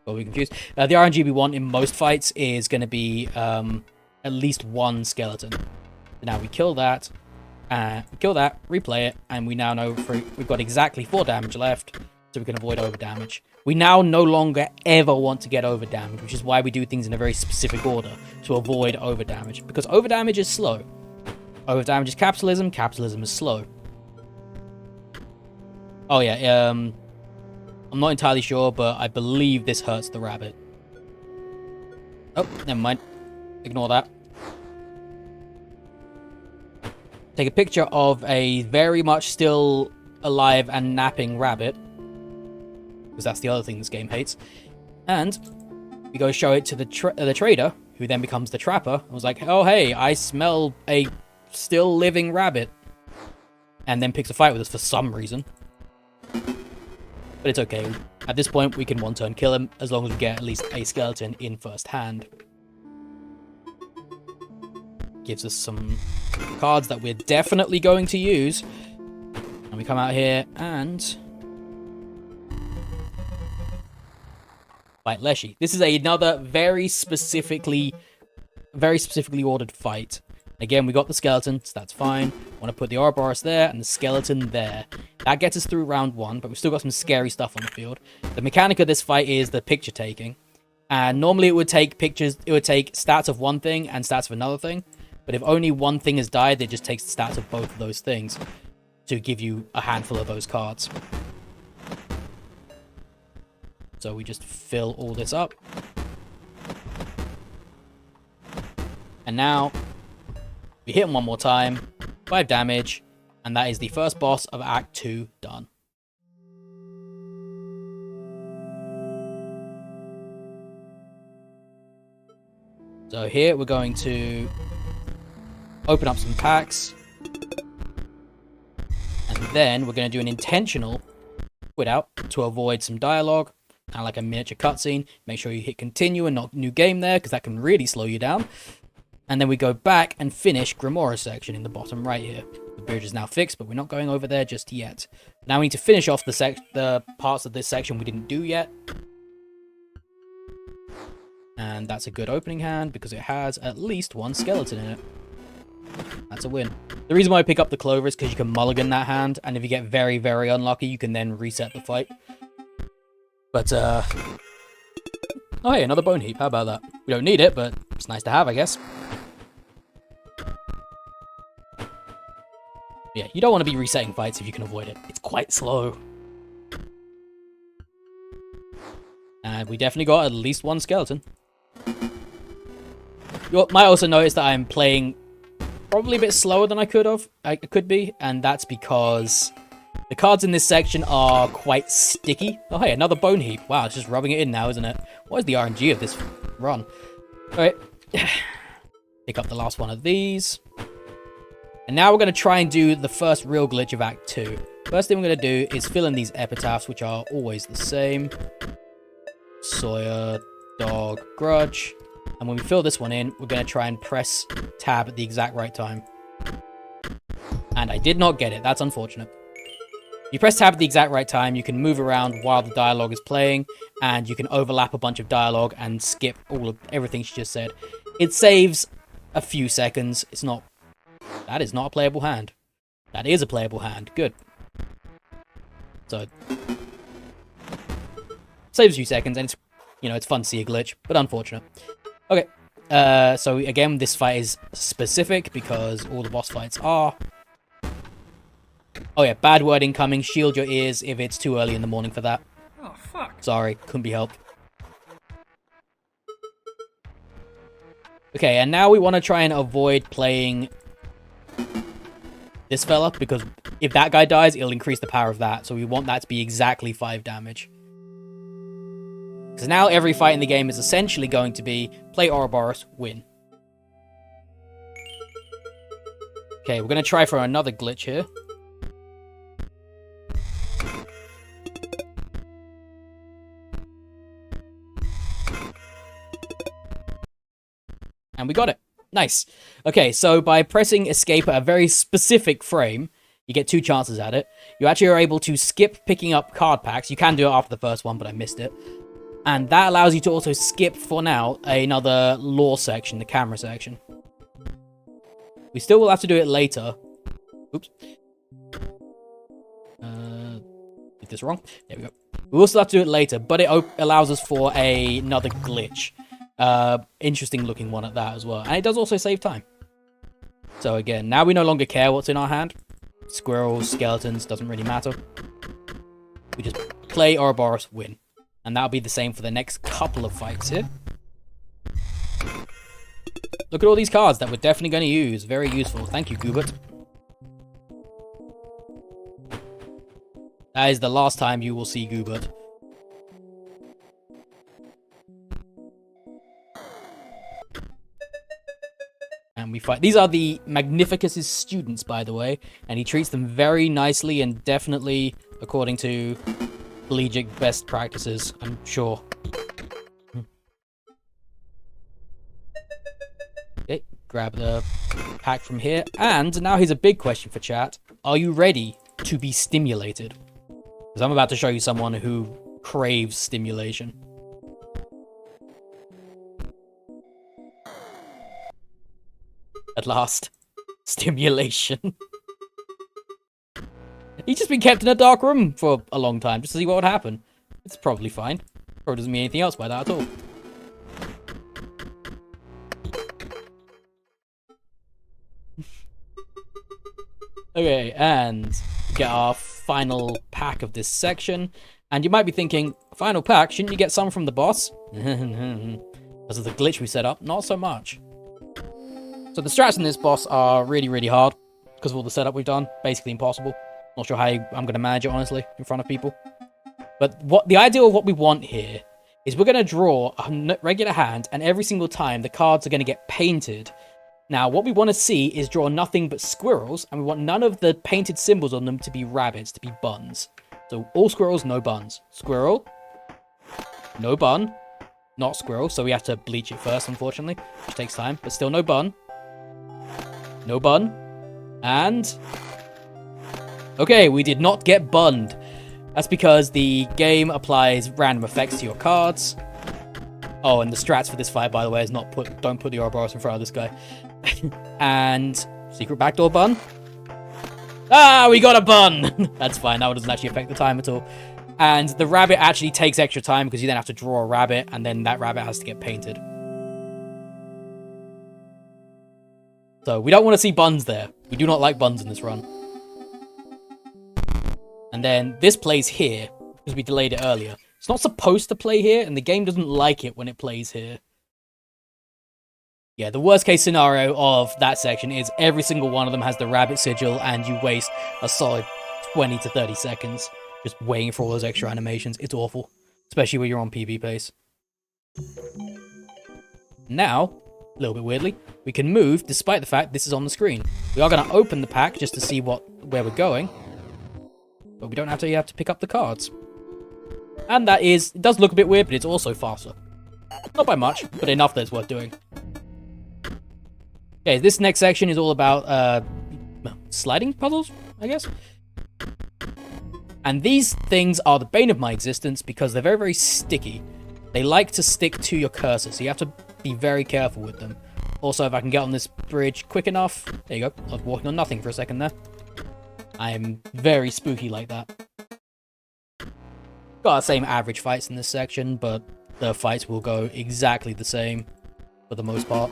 Got we confused. The RNG we want in most fights is going to be at least 1 skeleton. So now we kill that, replay it, and we now know we've got exactly 4 damage left, so we can avoid over damage. We now no longer ever want to get over damage, which is why we do things in a very specific order to avoid over damage, because over damage is slow. Over damage is capitalism. Capitalism is slow. Oh yeah. I'm not entirely sure, but I believe this hurts the rabbit. Oh, never mind. Ignore that. Take a picture of a very much still alive and napping rabbit, because that's the other thing this game hates. And we go show it to the trader, who then becomes the trapper, and was like, oh hey, I smell a still living rabbit. And then picks a fight with us for some reason. But it's okay. At this point, we can one-turn kill him, as long as we get at least a skeleton in first hand. Gives us some cards that we're definitely going to use. And we come out here and... fight Leshy. This is another very specifically ordered fight. Again, we got the skeleton, so that's fine. Want to put the Ouroboros there and the skeleton there. That gets us through round 1, but we've still got some scary stuff on the field. The mechanic of this fight is the picture taking. And normally it would take stats of one thing and stats of another thing. But if only one thing has died, it just takes the stats of both of those things to give you a handful of those cards. So we just fill all this up. And now we hit him one more time, 5 damage, and that is the first boss of Act 2 done. So here we're going to open up some packs, and then we're going to do an intentional quit out to avoid some dialogue, kind of like a miniature cutscene. Make sure you hit continue and not new game there, because that can really slow you down. And then we go back and finish Grimoire section in the bottom right here. The bridge is now fixed, but we're not going over there just yet. Now we need to finish off the parts of this section we didn't do yet. And that's a good opening hand, because it has at least 1 skeleton in it. That's a win. The reason why I pick up the Clover is because you can mulligan that hand, and if you get very, very unlucky, you can then reset the fight. But, oh hey, another bone heap. How about that? We don't need it, but it's nice to have, I guess. Yeah, you don't want to be resetting fights if you can avoid it. It's quite slow. And we definitely got at least 1 skeleton. You might also notice that I'm playing probably a bit slower than I could be, and that's because the cards in this section are quite sticky. Oh hey, another bone heap. Wow, it's just rubbing it in now, isn't it? What is the RNG of this run? Alright. Pick up the last one of these. And now we're going to try and do the first real glitch of Act 2. First thing we're going to do is fill in these epitaphs, which are always the same. Sawyer, Dog, Grudge. And when we fill this one in, we're going to try and press tab at the exact right time. And I did not get it. That's unfortunate. You press tab at the exact right time, you can move around while the dialogue is playing, and you can overlap a bunch of dialogue and skip everything she just said. It saves a few seconds. That is not a playable hand. That is a playable hand. Good. So, saves a few seconds, and it's fun to see a glitch, but unfortunate. Okay. So again, this fight is specific because all the boss fights are. Oh yeah, bad word incoming. Shield your ears if it's too early in the morning for that. Oh, fuck. Sorry, couldn't be helped. Okay, and now we want to try and avoid playing this fella, because if that guy dies, it'll increase the power of that. So we want that to be exactly 5 damage. Because now every fight in the game is essentially going to be play Ouroboros, win. Okay, we're going to try for another glitch here. And we got it. Nice. Okay, so by pressing escape at a very specific frame, you get 2 chances at it. You actually are able to skip picking up card packs. You can do it after the first one, but I missed it. And that allows you to also skip, for now, another lore section, the camera section. We still will have to do it later. Oops. Did this wrong? There we go. We will still have to do it later, but it allows us for another glitch. Interesting looking one at that as well. And it does also save time. So again, now we no longer care what's in our hand. Squirrels, skeletons, doesn't really matter. We just play Ouroboros, win. And that'll be the same for the next couple of fights here. Look at all these cards that we're definitely going to use. Very useful. Thank you, Goobert. That is the last time you will see Goobert. And we fight. These are the Magnificus's students, by the way. And he treats them very nicely and definitely according to collegiate best practices, I'm sure. Okay, grab the pack from here. And now here's a big question for chat. Are you ready to be stimulated? Because I'm about to show you someone who craves stimulation. At last. Stimulation. He's just been kept in a dark room for a long time just to see what would happen. It's probably fine. Probably doesn't mean anything else by that at all. Okay, and get our final pack of this section. And you might be thinking, final pack? Shouldn't you get some from the boss? Because of the glitch we set up, not so much. So the strats in this boss are really, really hard because of all the setup we've done. Basically impossible. Not sure how I'm going to manage it, honestly, in front of people. But the idea of what we want here is we're going to draw a regular hand, and every single time the cards are going to get painted. Now, what we want to see is draw nothing but squirrels, and we want none of the painted symbols on them to be rabbits, to be buns. So all squirrels, no buns. Squirrel, no bun, not squirrel, so we have to bleach it first, unfortunately, which takes time, but still no bun. No bun. And okay, we did not get bunned. That's because the game applies random effects to your cards. Oh, and the strats for this fight, by the way, is don't put the Ouroboros in front of this guy. And secret backdoor bun. Ah, we got a bun! That's fine, that doesn't actually affect the time at all. And the rabbit actually takes extra time because you then have to draw a rabbit, and then that rabbit has to get painted. So we don't want to see buns there. We do not like buns in this run. And then this plays here, because we delayed it earlier. It's not supposed to play here, and the game doesn't like it when it plays here. Yeah, the worst case scenario of that section is every single one of them has the rabbit sigil, and you waste a solid 20 to 30 seconds just waiting for all those extra animations. It's awful, especially when you're on PB pace. Now, a little bit weirdly, we can move despite the fact this is on the screen. We are going to open the pack just to see where we're going. But we don't have to pick up the cards. And it does look a bit weird, but it's also faster. Not by much, but enough that it's worth doing. Okay, this next section is all about sliding puzzles, I guess. And these things are the bane of my existence because they're very, very sticky. They like to stick to your cursor, so you have to be very careful with them. Also, if I can get on this bridge quick enough... There you go. I was walking on nothing for a second there. I'm very spooky like that. Got the same average fights in this section, but the fights will go exactly the same for the most part.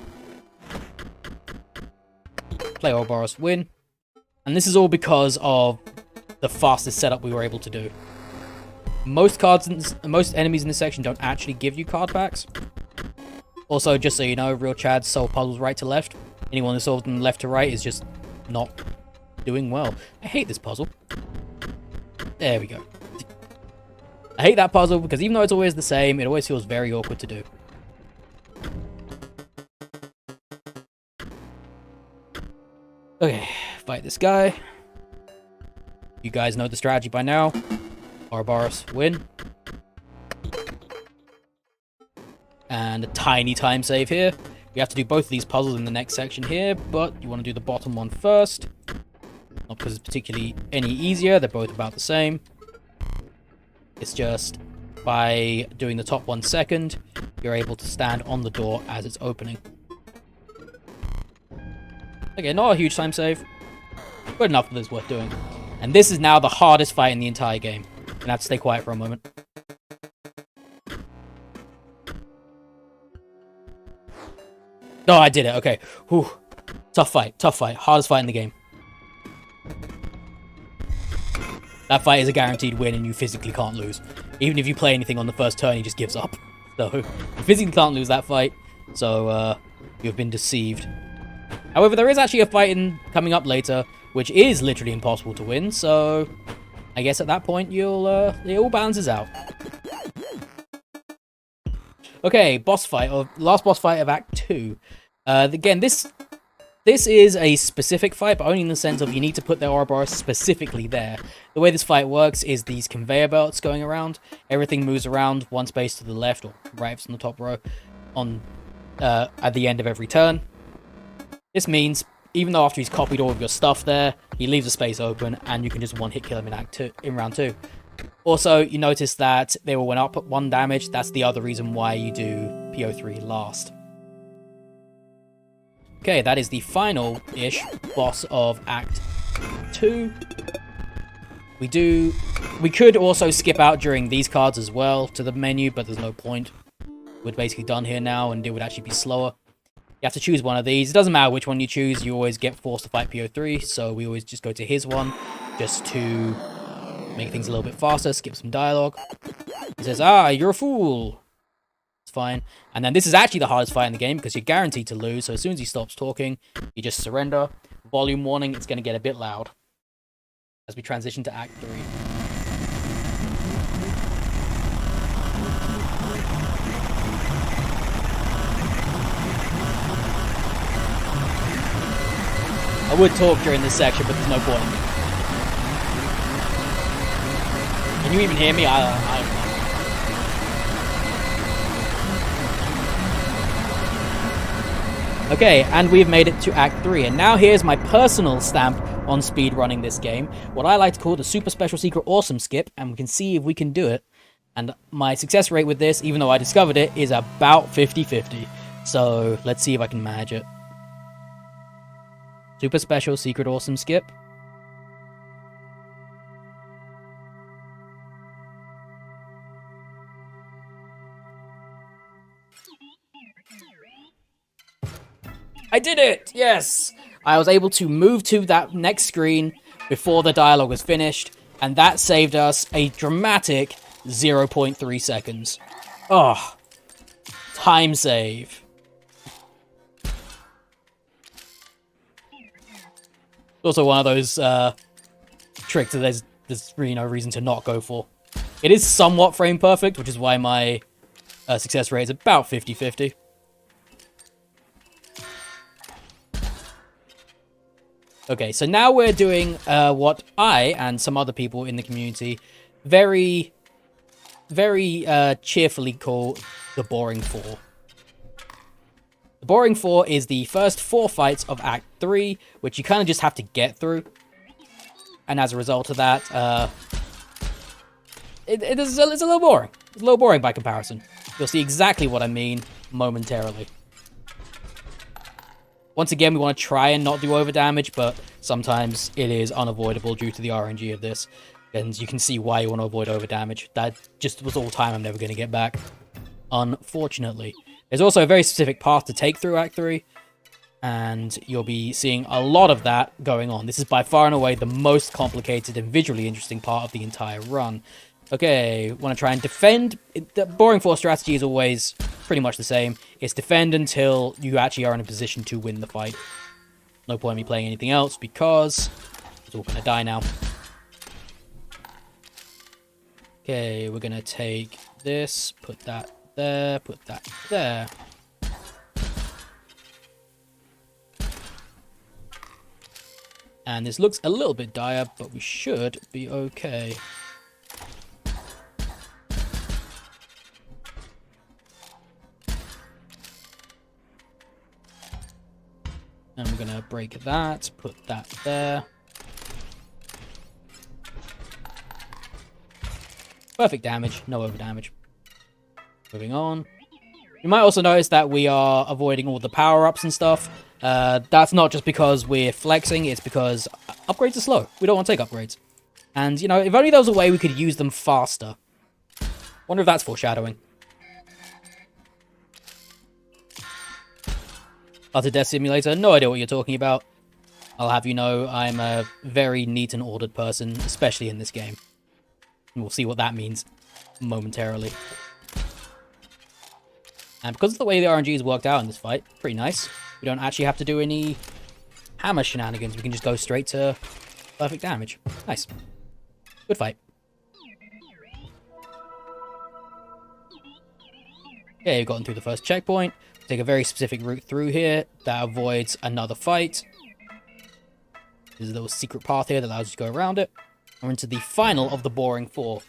Play Ouroboros, win. And this is all because of the fastest setup we were able to do. Most enemies in this section don't actually give you card packs. Also, just so you know, real Chads solve puzzles right to left. Anyone who solves them left to right is just not doing well. I hate this puzzle. There we go. I hate that puzzle because even though it's always the same, it always feels very awkward to do. Okay, fight this guy. You guys know the strategy by now. Ouroboros win. And a tiny time save here. We have to do both of these puzzles in the next section here, but you want to do the bottom one first. Not because it's particularly any easier, they're both about the same. It's just by doing the top one second, you're able to stand on the door as it's opening. Okay, not a huge time save, but enough that it's worth doing. And this is now the hardest fight in the entire game. I'm gonna have to stay quiet for a moment. No, I did it. Okay. Whew. Tough fight. Tough fight. Hardest fight in the game. That fight is a guaranteed win and you physically can't lose. Even if you play anything on the first turn, he just gives up. So, you physically can't lose that fight. So, you've been deceived. However, there is actually a fight coming up later, which is literally impossible to win. So, I guess at that point, it all balances out. Okay, boss fight, or last boss fight of Act 2. Again, this is a specific fight, but only in the sense of you need to put the Ouroboros specifically there. The way this fight works is these conveyor belts going around. Everything moves around one space to the left or right from the top row at the end of every turn. This means, even though after he's copied all of your stuff there, he leaves a space open, and you can just one-hit kill him in round 2. Also, you notice that they all went up at 1 damage. That's the other reason why you do PO3 last. Okay, that is the final-ish boss of Act 2. We could also skip out during these cards as well to the menu, but there's no point. We're basically done here now, and it would actually be slower. You have to choose one of these. It doesn't matter which one you choose, you always get forced to fight PO3, so we always just go to his one, just to make things a little bit faster, skip some dialogue. He says, you're a fool. It's fine. And then this is actually the hardest fight in the game, because you're guaranteed to lose, so as soon as he stops talking, you just surrender. Volume warning, it's going to get a bit loud. As we transition to Act 3. I would talk during this section, but there's no point. Can you even hear me? Okay, and we've made it to Act 3, and now here's my personal stamp on speedrunning this game. What I like to call the Super Special Secret Awesome Skip, and we can see if we can do it. And my success rate with this, even though I discovered it, is about 50-50. So, let's see if I can manage it. Super Special Secret Awesome Skip. I did it! Yes! I was able to move to that next screen before the dialogue was finished, and that saved us a dramatic 0.3 seconds. Oh, time save. It's also one of those tricks that there's really no reason to not go for. It is somewhat frame perfect, which is why my success rate is about 50-50. Okay, so now we're doing what I and some other people in the community very cheerfully call the Boring 4. The Boring 4 is the first 4 fights of Act 3, which you kind of just have to get through. And as a result of that, it's a little boring. It's a little boring by comparison. You'll see exactly what I mean momentarily. Once again, we want to try and not do over damage, but sometimes it is unavoidable due to the RNG of this. And you can see why you want to avoid over damage. That just was all time I'm never going to get back, unfortunately. There's also a very specific path to take through Act 3, and you'll be seeing a lot of that going on. This is by far and away the most complicated and visually interesting part of the entire run. Okay, want to try and defend. The Boring 4 strategy is always pretty much the same. It's defend until you actually are in a position to win the fight. No point in me playing anything else because it's all going to die now. Okay, we're going to take this, put that there, put that there. And this looks a little bit dire, but we should be okay. And we're going to break that, put that there. Perfect damage, no over damage. Moving on. You might also notice that we are avoiding all the power-ups and stuff. That's not just because we're flexing, it's because upgrades are slow. We don't want to take upgrades. And, you know, if only there was a way we could use them faster. Wonder if that's foreshadowing. Utter Death Simulator, no idea what you're talking about. I'll have you know, I'm a very neat and ordered person, especially in this game. And we'll see what that means momentarily. And because of the way the RNG is worked out in this fight, pretty nice. We don't actually have to do any hammer shenanigans. We can just go straight to perfect damage. Nice. Good fight. Okay, we've gotten through the first checkpoint. Take a very specific route through here that avoids another fight. There's a little secret path here that allows you to go around it. We're into the final of the boring 4.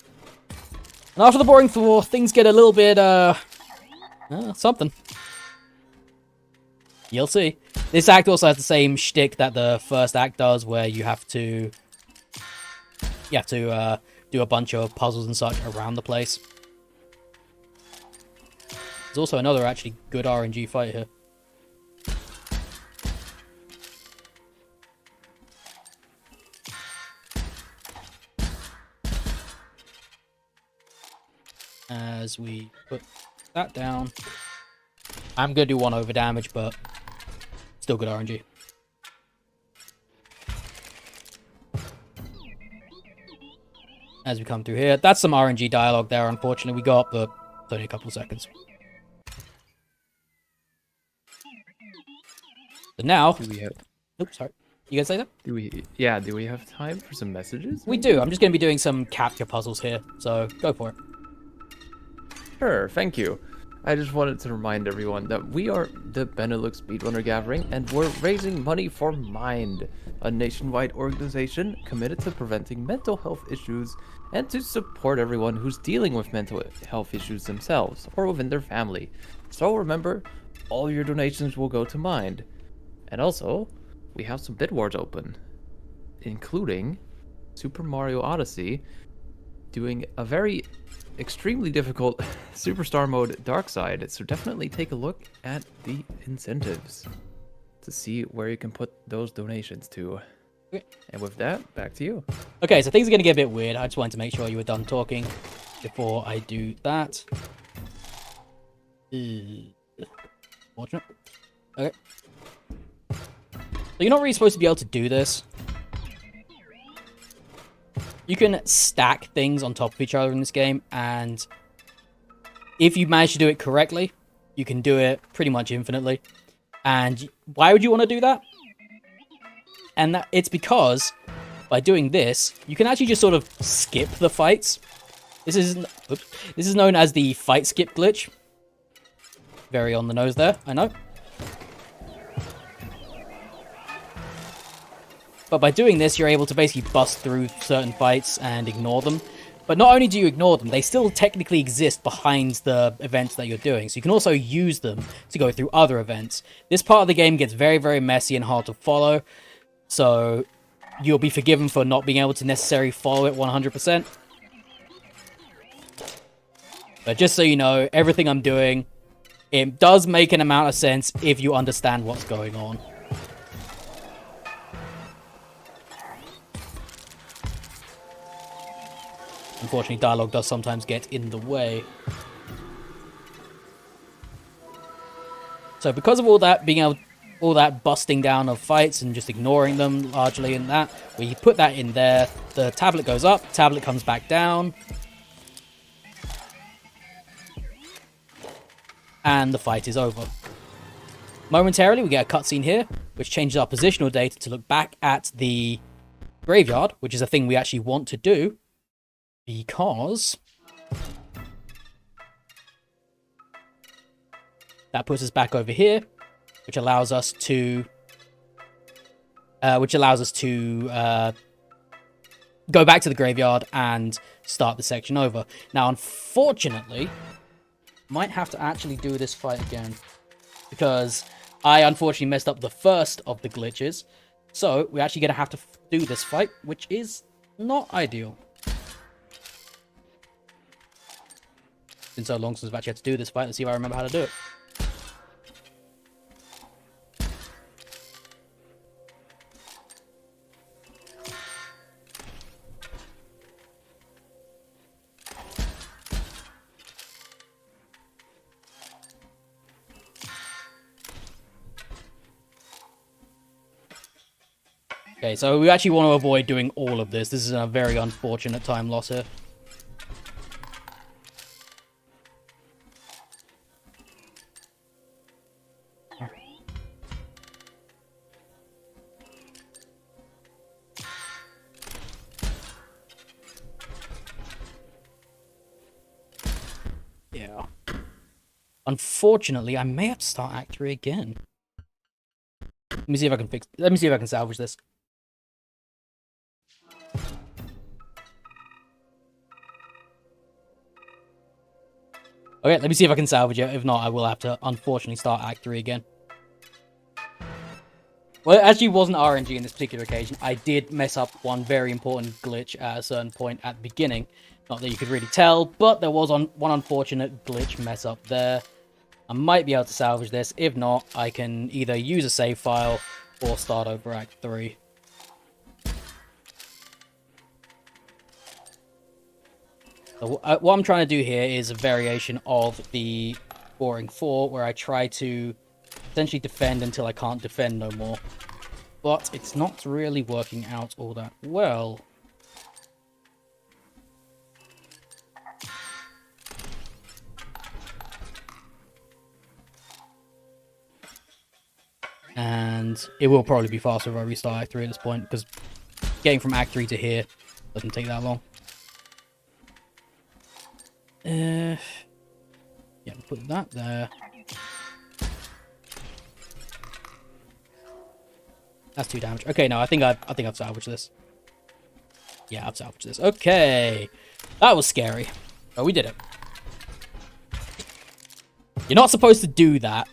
And after the boring 4, things get a little bit, something. You'll see. This act also has the same shtick that the first act does, where you have to do a bunch of puzzles and such around the place. There's also another actually good RNG fight here. As we put that down, I'm going to do 1 over damage, but still good RNG. As we come through here, that's some RNG dialogue there, unfortunately. We got, but it's only a couple of seconds. So now... Do we have... Oops, sorry. You gonna say that? Do we have time for some messages? We do. I'm just going to be doing some capture puzzles here, so go for it. Sure, thank you. I just wanted to remind everyone that we are the Benelux Speedrunner Gathering, and we're raising money for Mind, a nationwide organization committed to preventing mental health issues and to support everyone who's dealing with mental health issues themselves or within their family. So remember, all your donations will go to Mind. And also, we have some bid wars open, including Super Mario Odyssey doing a very extremely difficult Superstar Mode Dark Side, so definitely take a look at the incentives to see where you can put those donations to. Okay. And with that, back to you. Okay, so things are going to get a bit weird. I just wanted to make sure you were done talking before I do that. Fortunate. Okay. So you're not really supposed to be able to do this. You can stack things on top of each other in this game, and if you manage to do it correctly, you can do it pretty much infinitely. And why would you want to do that? And it's because by doing this, you can actually just sort of skip the fights. This is known as the fight skip glitch. Very on the nose there, I know. But by doing this, you're able to basically bust through certain fights and ignore them. But not only do you ignore them, they still technically exist behind the events that you're doing. So you can also use them to go through other events. This part of the game gets very, very messy and hard to follow. So you'll be forgiven for not being able to necessarily follow it 100%. But just so you know, everything I'm doing, it does make an amount of sense if you understand what's going on. Unfortunately, dialogue does sometimes get in the way. So because of all that busting down of fights and just ignoring them largely in that, we put that in there, the tablet goes up, tablet comes back down. and the fight is over. Momentarily, we get a cutscene here, which changes our positional data to look back at the graveyard, which is a thing we actually want to do, because that puts us back over here, which allows us to go back to the graveyard and start the section over. Now, unfortunately, might have to actually do this fight again, because I unfortunately messed up the first of the glitches. So we're actually going to have to do this fight, which is not ideal. It's been so long since I've actually had to do this fight. Let's see if I remember how to do it. Okay, so we actually want to avoid doing all of this. This is a very unfortunate time loss here. Yeah. Unfortunately, I may have to start Act 3 again. Let me see if I can salvage this. Okay, let me see if I can salvage it. If not, I will have to, unfortunately, start Act 3 again. Well, it actually wasn't RNG in this particular occasion. I did mess up one very important glitch at a certain point at the beginning. Not that you could really tell, but there was one unfortunate glitch mess up there. I might be able to salvage this. If not, I can either use a save file or start over Act 3. So, what I'm trying to do here is a variation of the Boring 4, where I try to essentially defend until I can't defend no more. But it's not really working out all that well. And it will probably be faster if I restart Act 3 at this point, because getting from Act 3 to here doesn't take that long. Yeah, put that there. That's 2 damage. Okay, no, I think I've salvaged this. Yeah, I've salvaged this. Okay, that was scary, but we did it. You're not supposed to do that,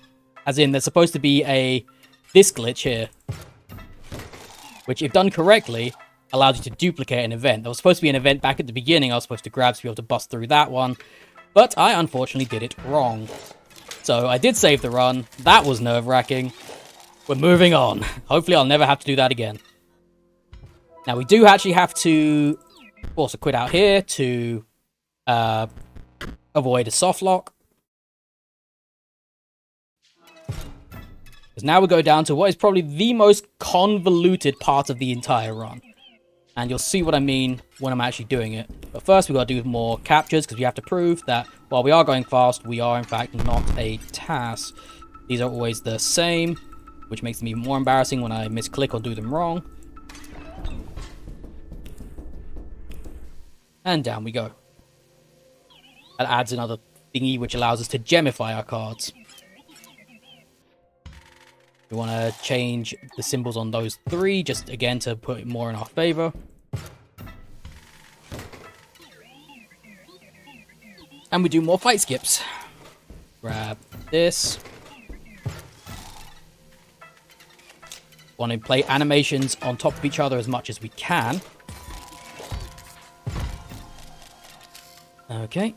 as in there's supposed to be this glitch here, which, if done correctly, allows you to duplicate an event. There was supposed to be an event back at the beginning I was supposed to grab to be able to bust through that one, but I unfortunately did it wrong. So I did save the run. That was nerve-wracking. We're moving on. Hopefully I'll never have to do that again. Now, we do actually have to also quit out here to avoid a soft lock. Because now we go down to what is probably the most convoluted part of the entire run. And you'll see what I mean when I'm actually doing it. But first, we've got to do more captures, because we have to prove that while we are going fast, we are in fact not a TAS. These are always the same, which makes them even more embarrassing when I misclick or do them wrong. And down we go. That adds another thingy which allows us to gemify our cards. We want to change the symbols on those 3, just again to put it more in our favor. And we do more fight skips. Grab this. Want to play animations on top of each other as much as we can. Okay.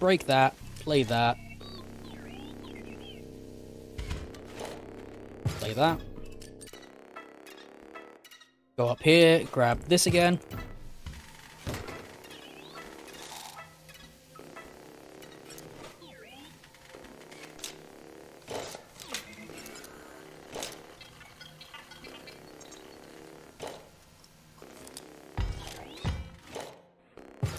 Break that, play that. Play that. Go up here, grab this again.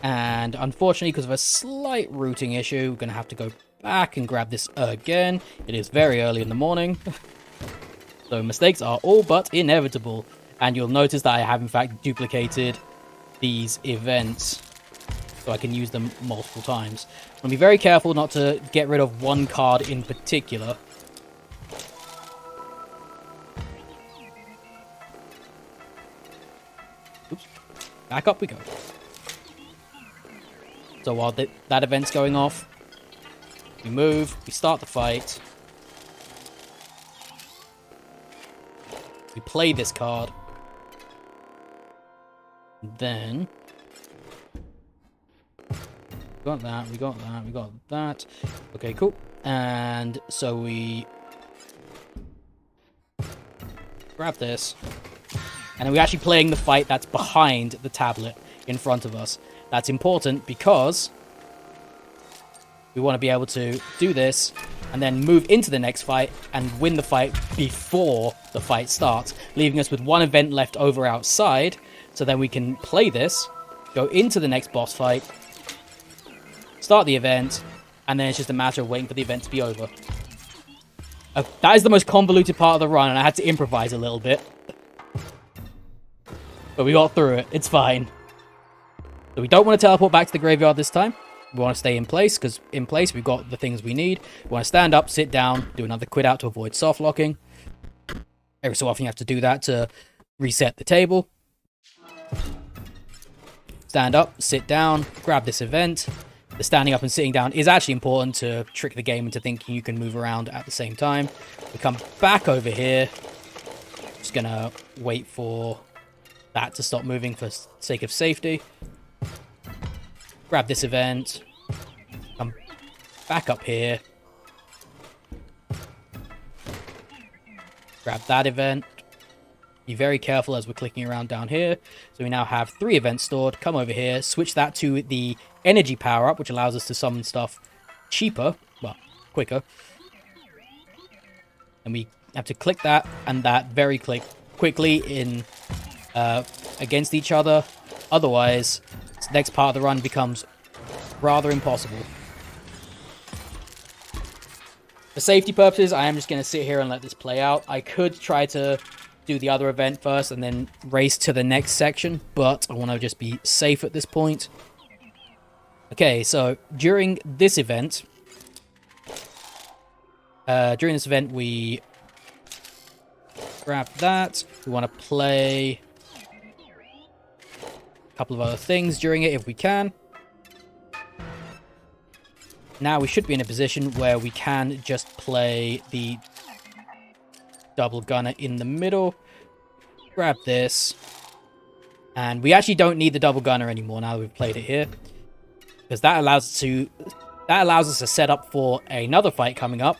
And unfortunately, because of a slight routing issue, we're going to have to go back and grab this again. It is very early in the morning. So mistakes are all but inevitable. And you'll notice that I have in fact duplicated these events so I can use them multiple times. I'm going to be very careful not to get rid of one card in particular. Oops. Back up we go. So while that event's going off, we move, we start the fight. We play this card. Then we got that, we got that, we got that. Okay, cool. And so we grab this. And then we're actually playing the fight that's behind the tablet in front of us. That's important because we want to be able to do this and then move into the next fight and win the fight before the fight starts, leaving us with one event left over outside. So then we can play this, go into the next boss fight, start the event, and then it's just a matter of waiting for the event to be over. That is the most convoluted part of the run, and I had to improvise a little bit. But we got through it. It's fine. So we don't want to teleport back to the graveyard this time. We want to stay in place, because in place we've got the things we need. We want to stand up, sit down, do another quit out to avoid soft locking. Every so often you have to do that to reset the table. Stand up, sit down, grab this event. The standing up and sitting down is actually important to trick the game into thinking you can move around at the same time. We come back over here. Just gonna wait for that to stop moving for sake of safety. Grab this event. Come back up here. Grab that event. Be very careful as we're clicking around down here. So we now have 3 events stored. Come over here, switch that to the energy power up, which allows us to summon stuff cheaper, well, quicker. And we have to click that and that very quickly in against each other. Otherwise, this next part of the run becomes rather impossible. For safety purposes, I am just going to sit here and let this play out. I could try to do the other event first and then race to the next section, but I want to just be safe at this point. Okay, so during this event, we grab that. We want to play a couple of other things during it if we can. Now we should be in a position where we can just play the double gunner in the middle. Grab this. And we actually don't need the double gunner anymore now that we've played it here. Because that allows us to set up for another fight coming up.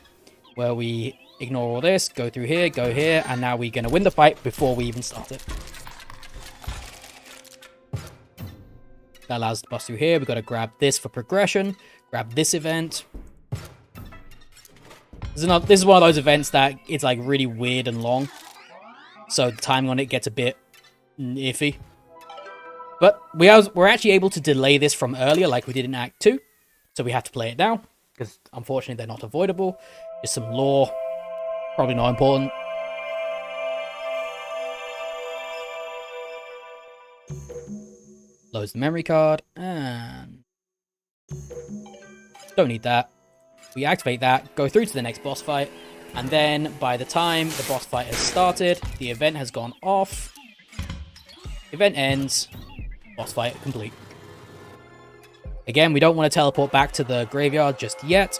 Where we ignore all this, go through here, go here, and now we're going to win the fight before we even start it. That allows us to bust through here. We've got to grab this for progression. Grab this event. This is one of those events that it's like really weird and long. So the timing on it gets a bit iffy. But we're actually able to delay this from earlier like we did in Act 2. So we have to play it now. Because unfortunately they're not avoidable. Just some lore. Probably not important. Loads the memory card. And don't need that. We activate that, go through to the next boss fight, and then by the time the boss fight has started, the event has gone off, event ends, boss fight complete. Again, we don't want to teleport back to the graveyard just yet.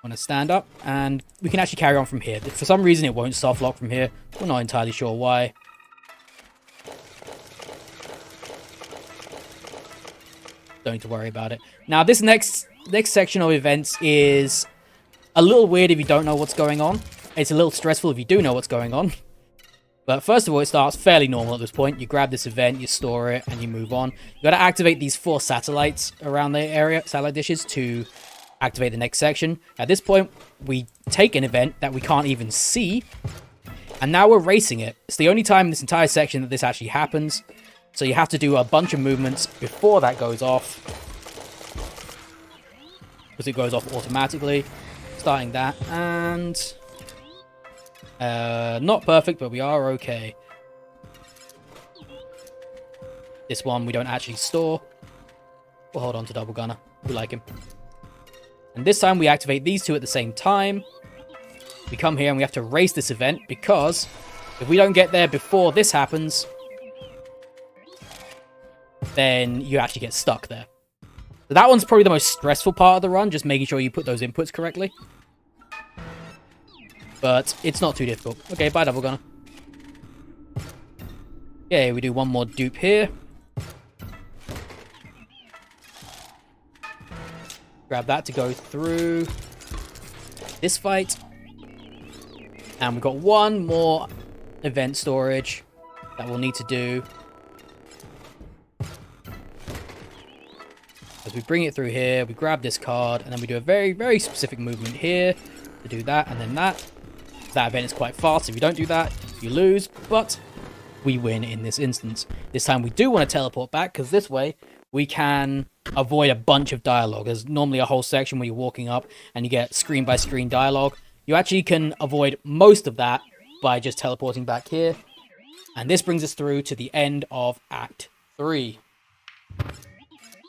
Want to stand up, and we can actually carry on from here. For some reason, it won't soft lock from here. We're not entirely sure why. Don't need to worry about it. Now, this next section of events is a little weird if you don't know what's going on. It's a little stressful if you do know what's going on. But first of all, it starts fairly normal at this point. You grab this event, you store it, and you move on. You got to activate these 4 satellites around the area, satellite dishes, to activate the next section. At this point, we take an event that we can't even see, and now we're racing it. It's the only time in this entire section that this actually happens. So you have to do a bunch of movements before that goes off. Because it goes off automatically. Starting that, and... not perfect, but we are okay. This one we don't actually store. We'll hold on to Double Gunner. We like him. And this time we activate these two at the same time. We come here and we have to race this event, because if we don't get there before this happens, then you actually get stuck there. So that one's probably the most stressful part of the run, just making sure you put those inputs correctly. But it's not too difficult. Okay, bye, Double Gunner. Okay, we do one more dupe here. Grab that to go through this fight. And we've got one more event storage that we'll need to do. As we bring it through here, we grab this card, and then we do a very, very specific movement here to do that, and then that. That event is quite fast. If you don't do that, you lose, but we win in this instance. This time we do want to teleport back, because this way we can avoid a bunch of dialogue. There's normally a whole section where you're walking up and you get screen by screen dialogue. You actually can avoid most of that by just teleporting back here. And this brings us through to the end of Act 3.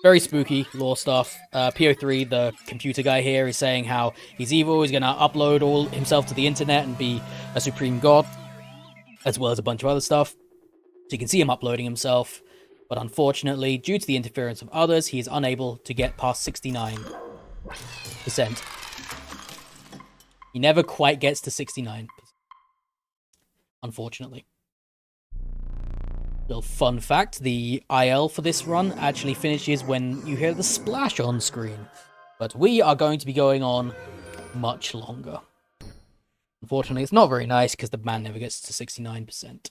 Very spooky lore stuff. PO3, the computer guy here, is saying how he's evil, he's going to upload all himself to the internet and be a supreme god, as well as a bunch of other stuff. So you can see him uploading himself, but unfortunately, due to the interference of others, he is unable to get past 69%. He never quite gets to 69%, unfortunately. Little fun fact, the IL for this run actually finishes when you hear the splash on screen. But we are going to be going on much longer. Unfortunately, it's not very nice because the man never gets to 69%.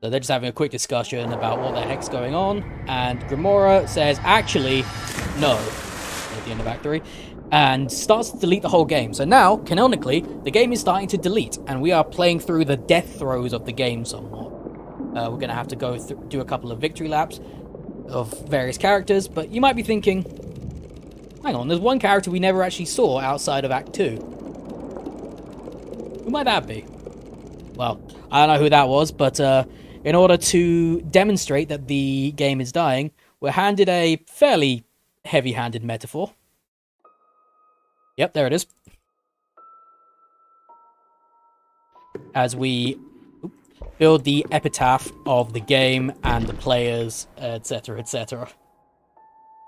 So they're just having a quick discussion about what the heck's going on, and Grimora says, actually, no, at the end of Act 3, and starts to delete the whole game. So now, canonically, the game is starting to delete, and we are playing through the death throes of the game somewhat. We're going to have to go do a couple of victory laps of various characters, but you might be thinking, hang on, there's one character we never actually saw outside of Act 2. Who might that be? Well, I don't know who that was, but in order to demonstrate that the game is dying, we're handed a fairly heavy-handed metaphor. Yep, there it is. As we build the epitaph of the game and the players, etc., etc.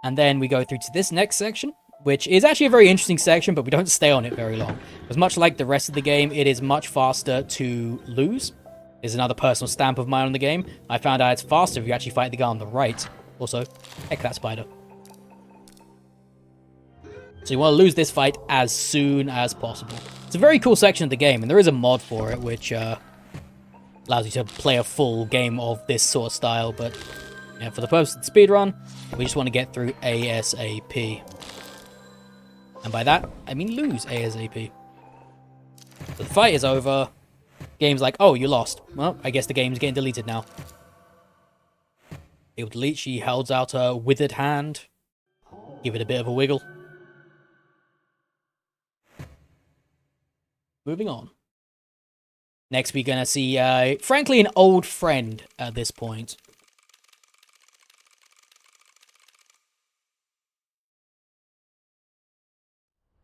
And then we go through to this next section, which is actually a very interesting section, but we don't stay on it very long. Because much like the rest of the game, it is much faster to lose. There's another personal stamp of mine on the game. I found out it's faster if you actually fight the guy on the right. Also, heck that spider. So you want to lose this fight as soon as possible. It's a very cool section of the game, and there is a mod for it, which allows you to play a full game of this sort of style, but yeah, for the purpose of the speedrun, we just want to get through ASAP. And by that, I mean lose ASAP. So the fight is over. Game's like, oh, you lost. Well, I guess the game's getting deleted now. It will delete. She holds out her withered hand. Give it a bit of a wiggle. Moving on. Next, we're going to see, frankly, an old friend at this point.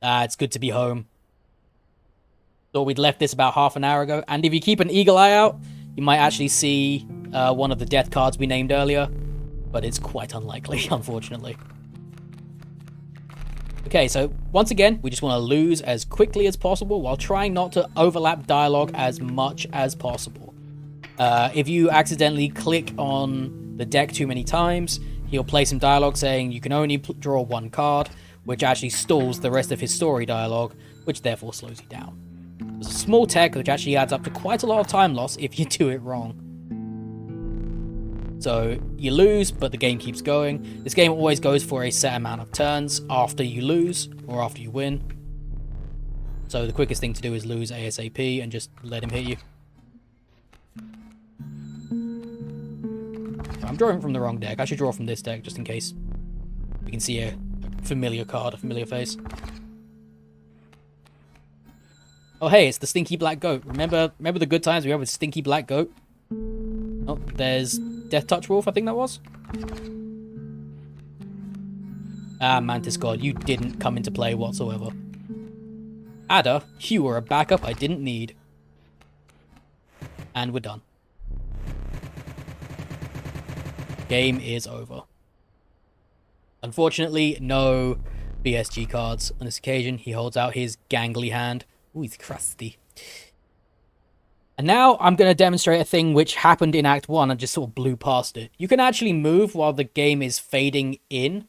It's good to be home. Thought we'd left this about half an hour ago. And if you keep an eagle eye out, you might actually see one of the death cards we named earlier. But it's quite unlikely, unfortunately. Okay, so once again, we just want to lose as quickly as possible while trying not to overlap dialogue as much as possible. If you accidentally click on the deck too many times, he'll play some dialogue saying you can only draw one card, which actually stalls the rest of his story dialogue, which therefore slows you down. There's a small tech which actually adds up to quite a lot of time loss if you do it wrong. So you lose, but the game keeps going. This game always goes for a set amount of turns after you lose or after you win. So the quickest thing to do is lose ASAP and just let him hit you. I'm drawing from the wrong deck. I should draw from this deck just in case we can see a familiar card, a familiar face. Oh hey, it's the Stinky Black Goat. Remember the good times we had with Stinky Black Goat? Oh, there's Death Touch Wolf, I think that was. Ah, Mantis God, you didn't come into play whatsoever. Ada, you were a backup I didn't need. And we're done. Game is over. Unfortunately, no BSG cards on this occasion. He holds out his gangly hand. Ooh, he's crusty. And now I'm going to demonstrate a thing which happened in Act 1 and just sort of blew past it. You can actually move while the game is fading in.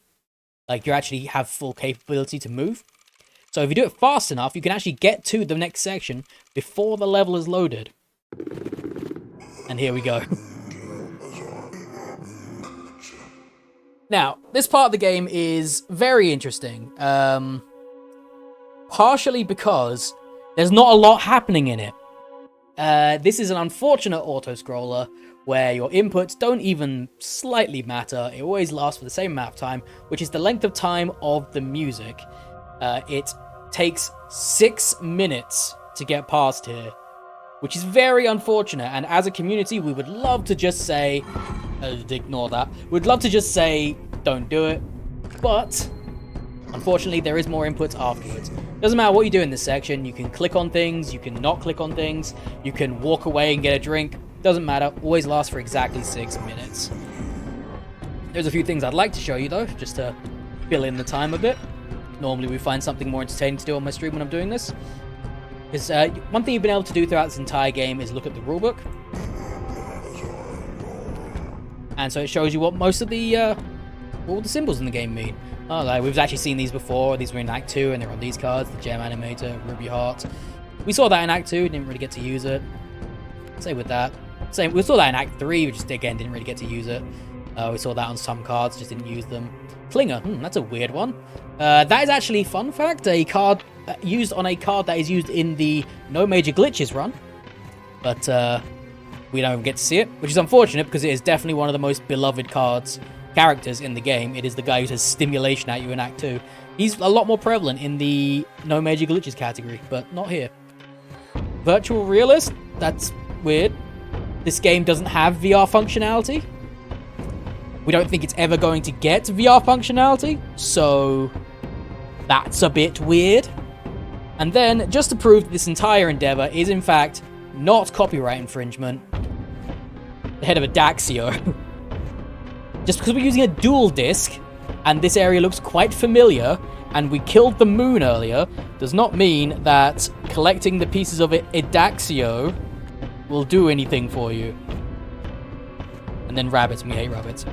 Like, you actually have full capability to move. So if you do it fast enough, you can actually get to the next section before the level is loaded. And here we go. Now, this part of the game is very interesting. Partially because there's not a lot happening in it. This is an unfortunate auto-scroller where your inputs don't even slightly matter. It always lasts for the same amount of time, which is the length of time of the music. It takes 6 minutes to get past here, which is very unfortunate. And as a community, we would love to just say, ignore that. We'd love to just say, don't do it. But unfortunately, there is more inputs afterwards. Doesn't matter what you do in this section. You can click on things, you can not click on things, you can walk away and get a drink. Doesn't matter. Always lasts for exactly 6 minutes. There's a few things I'd like to show you, though, just to fill in the time a bit. Normally, we find something more entertaining to do on my stream when I'm doing this. Because one thing you've been able to do throughout this entire game is look at the rulebook. And so it shows you what most of the all the symbols in the game mean. Oh, like we've actually seen these before. These were in Act 2 and they're on these cards. The Gem Animator, Ruby Heart. We saw that in Act 2, didn't really get to use it. Same with that. Same, we saw that in Act 3, we just again didn't really get to use it. We saw that on some cards, just didn't use them. Klinger, that's a weird one. That is actually, fun fact, a card used on a card that is used in the No Major Glitches run. But we don't get to see it, which is unfortunate because it is definitely one of the most beloved characters in the game. It is the guy who says stimulation at you in Act 2. He's a lot more prevalent in the No Major Glitches category, but not here. Virtual Realist? That's weird. This game doesn't have VR functionality. We don't think it's ever going to get VR functionality, so that's a bit weird. And then, just to prove that this entire endeavor is in fact not copyright infringement, the head of a Daxio. Just because we're using a dual disc, and this area looks quite familiar, and we killed the moon earlier, does not mean that collecting the pieces of Edaxio will do anything for you. And then rabbits, we hate rabbits.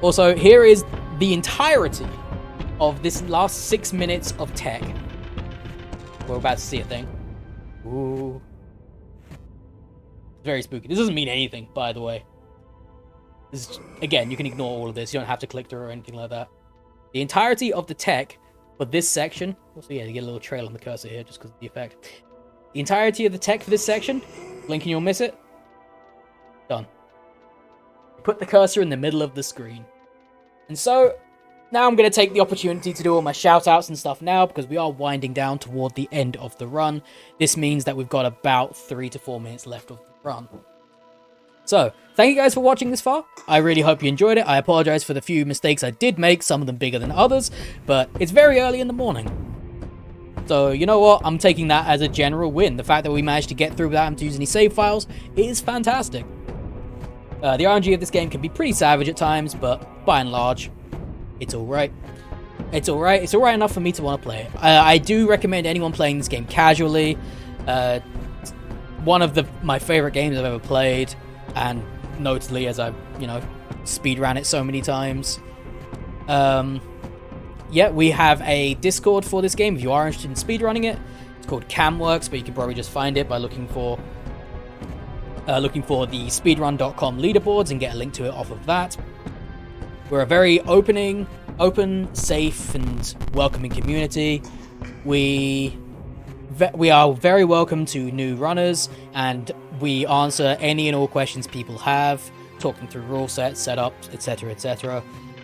Also, here is the entirety of this last 6 minutes of tech. We're about to see a thing. Ooh. Very spooky. This doesn't mean anything, by the way. This is, again, you can ignore all of this. You don't have to click through or anything like that. The entirety of the tech for this section... Also, yeah, you get a little trail on the cursor here just because of the effect. The entirety of the tech for this section, blink and you'll miss it. Done. Put the cursor in the middle of the screen. And so, now I'm going to take the opportunity to do all my shout-outs and stuff now, because we are winding down toward the end of the run. This means that we've got about 3 to 4 minutes left of the run. So, thank you guys for watching this far. I really hope you enjoyed it. I apologize for the few mistakes I did make, some of them bigger than others, but it's very early in the morning. So, you know what? I'm taking that as a general win. The fact that we managed to get through without having to use any save files is fantastic. The RNG of this game can be pretty savage at times, but by and large, it's alright. It's alright. It's alright enough for me to want to play it. I do recommend anyone playing this game casually. One of my favorite games I've ever played, and notably as I've, speedrun it so many times. Yeah, we have a Discord for this game if you are interested in speedrunning it. It's called Camworks, but you can probably just find it by looking for the speedrun.com leaderboards and get a link to it off of that. We're a very open, safe, and welcoming community. We we are very welcome to new runners, and we answer any and all questions people have, talk them through rule sets, setups, etc., etc.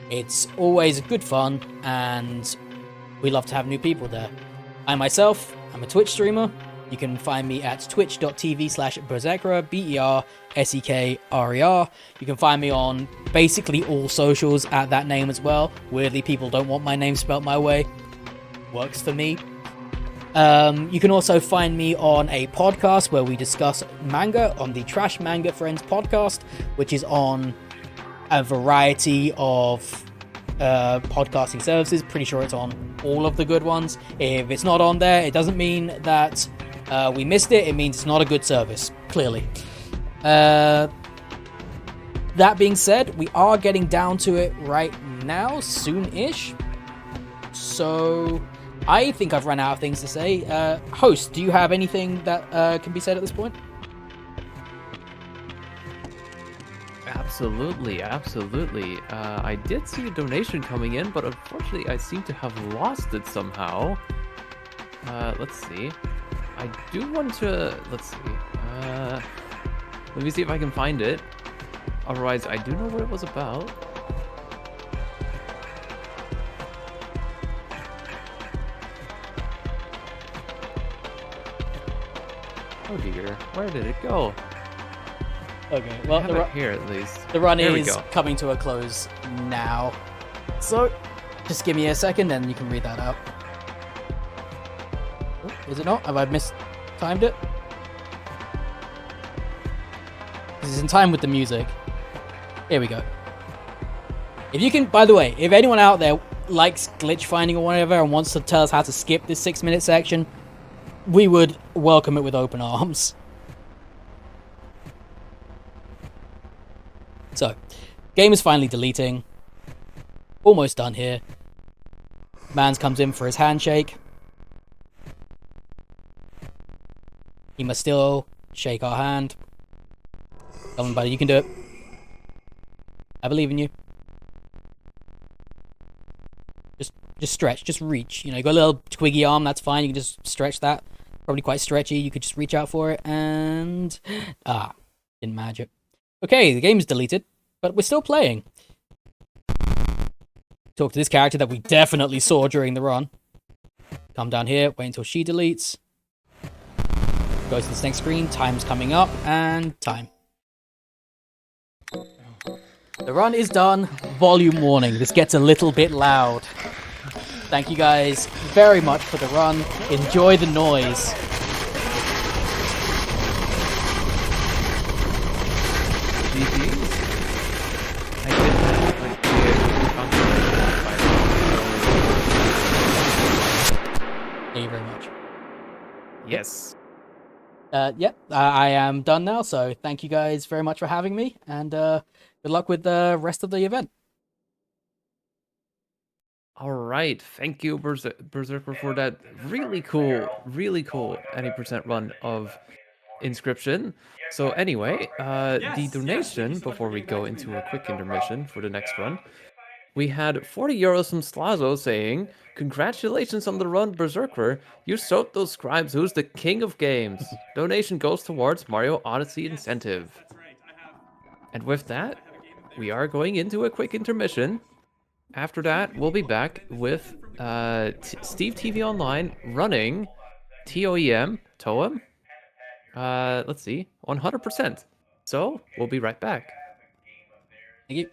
It's always good fun, and we love to have new people there. I myself, I'm a Twitch streamer. You can find me at twitch.tv/bersekrer, BERSEKRER. You can find me on basically all socials at that name as well. Weirdly, people don't want my name spelt my way. Works for me. You can also find me on a podcast where we discuss manga on the Trash Manga Friends podcast, which is on a variety of podcasting services. Pretty sure it's on all of the good ones. If it's not on there, it doesn't mean that we missed it. It means it's not a good service, clearly. That being said, we are getting down to it right now, soon-ish. So I think I've run out of things to say. Host, do you have anything that can be said at this point? Absolutely. I did see a donation coming in, but unfortunately I seem to have lost it somehow. Let's see. I do want to... Let's see. Let me see if I can find it. Otherwise, I do know what it was about. Oh dear, where did it go? Okay, well, I have it here at least. The run There we is go. coming to a close now. So, just give me a second and you can read that out. Oh, is it not? Have I mistimed it? This is in time with the music. Here we go. If you can, by the way, if anyone out there likes glitch finding or whatever and wants to tell us how to skip this 6-minute section, we would welcome it with open arms. So, game is finally deleting. Almost done here. Mans comes in for his handshake. He must still shake our hand. Come on, buddy, you can do it. I believe in you. Just stretch, just reach. You know, you got a little twiggy arm, that's fine. You can just stretch that. Probably quite stretchy. You could just reach out for it and... didn't manage it. Okay, the game's deleted, but we're still playing. Talk to this character that we definitely saw during the run. Come down here, wait until she deletes. Go to this next screen, time's coming up, and time. The run is done. Volume warning, this gets a little bit loud. Thank you guys very much for the run. Enjoy the noise. Thank you very much. Yes. I am done now, so thank you guys very much for having me, and good luck with the rest of the event. All right. Thank you, Berserker, for that really cool any percent run of Inscryption. So anyway, the donation, before we go into a quick intermission for the next run, we had 40 euros from Slazo saying, "Congratulations on the run, Berserker. You showed those scribes who's the king of games. Donation goes towards Mario Odyssey incentive." And with that, we are going into a quick intermission. After that, we'll be back with Steve TV Online running TOEM, let's see, 100%. So, we'll be right back. Thank you.